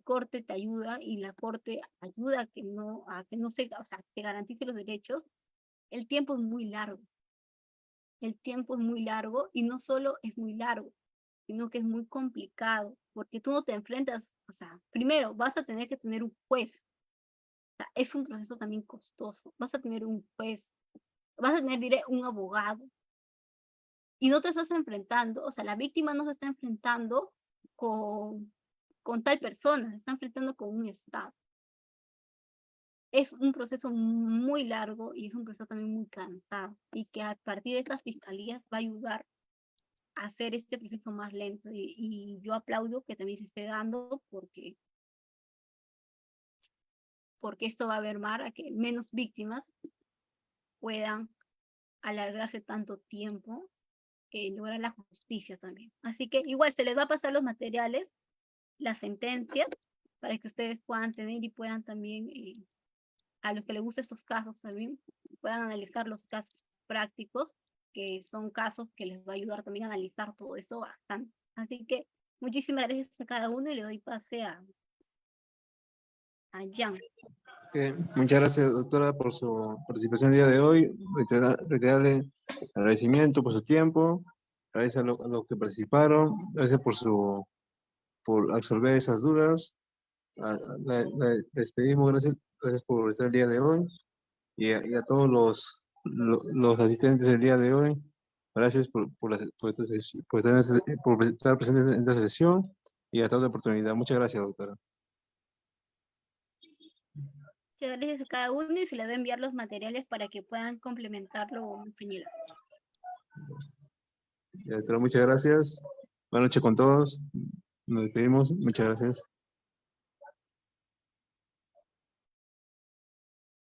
Corte te ayuda y la Corte ayuda a que no se, o sea, se garantice los derechos, el tiempo es muy largo. El tiempo es muy largo y no solo es muy largo, sino que es muy complicado, porque tú no te enfrentas, o sea, primero vas a tener que tener un juez. O sea, es un proceso también costoso. Vas a tener un juez, vas a tener, diré, un abogado. Y no te estás enfrentando, o sea, la víctima no se está enfrentando con tal persona, se está enfrentando con un Estado. Es un proceso muy largo y es un proceso también muy cansado, y que a partir de estas fiscalías va a ayudar a hacer este proceso más lento. Y yo aplaudo que también se esté dando porque esto va a ver más a que menos víctimas puedan alargarse tanto tiempo lograr la justicia también. Así que igual se les va a pasar los materiales, las sentencias, para que ustedes puedan tener y puedan también, a los que les gustan estos casos también, puedan analizar los casos prácticos, que son casos que les va a ayudar también a analizar todo eso bastante. Así que muchísimas gracias a cada uno y le doy pase a Jan. Muchas gracias, doctora, por su participación el día de hoy. Reiterarle agradecimiento por su tiempo, gracias a los que participaron, gracias por absolver esas dudas. Les pedimos gracias por estar el día de hoy y a todos los asistentes del día de hoy. Gracias por estar presentes en esta sesión y a toda la oportunidad. Muchas gracias, doctora. Muchas gracias a cada uno y se les va a enviar los materiales para que puedan complementarlo, señora. Doctora, muchas gracias. Buenas noches con todos. Nos despedimos. Muchas gracias.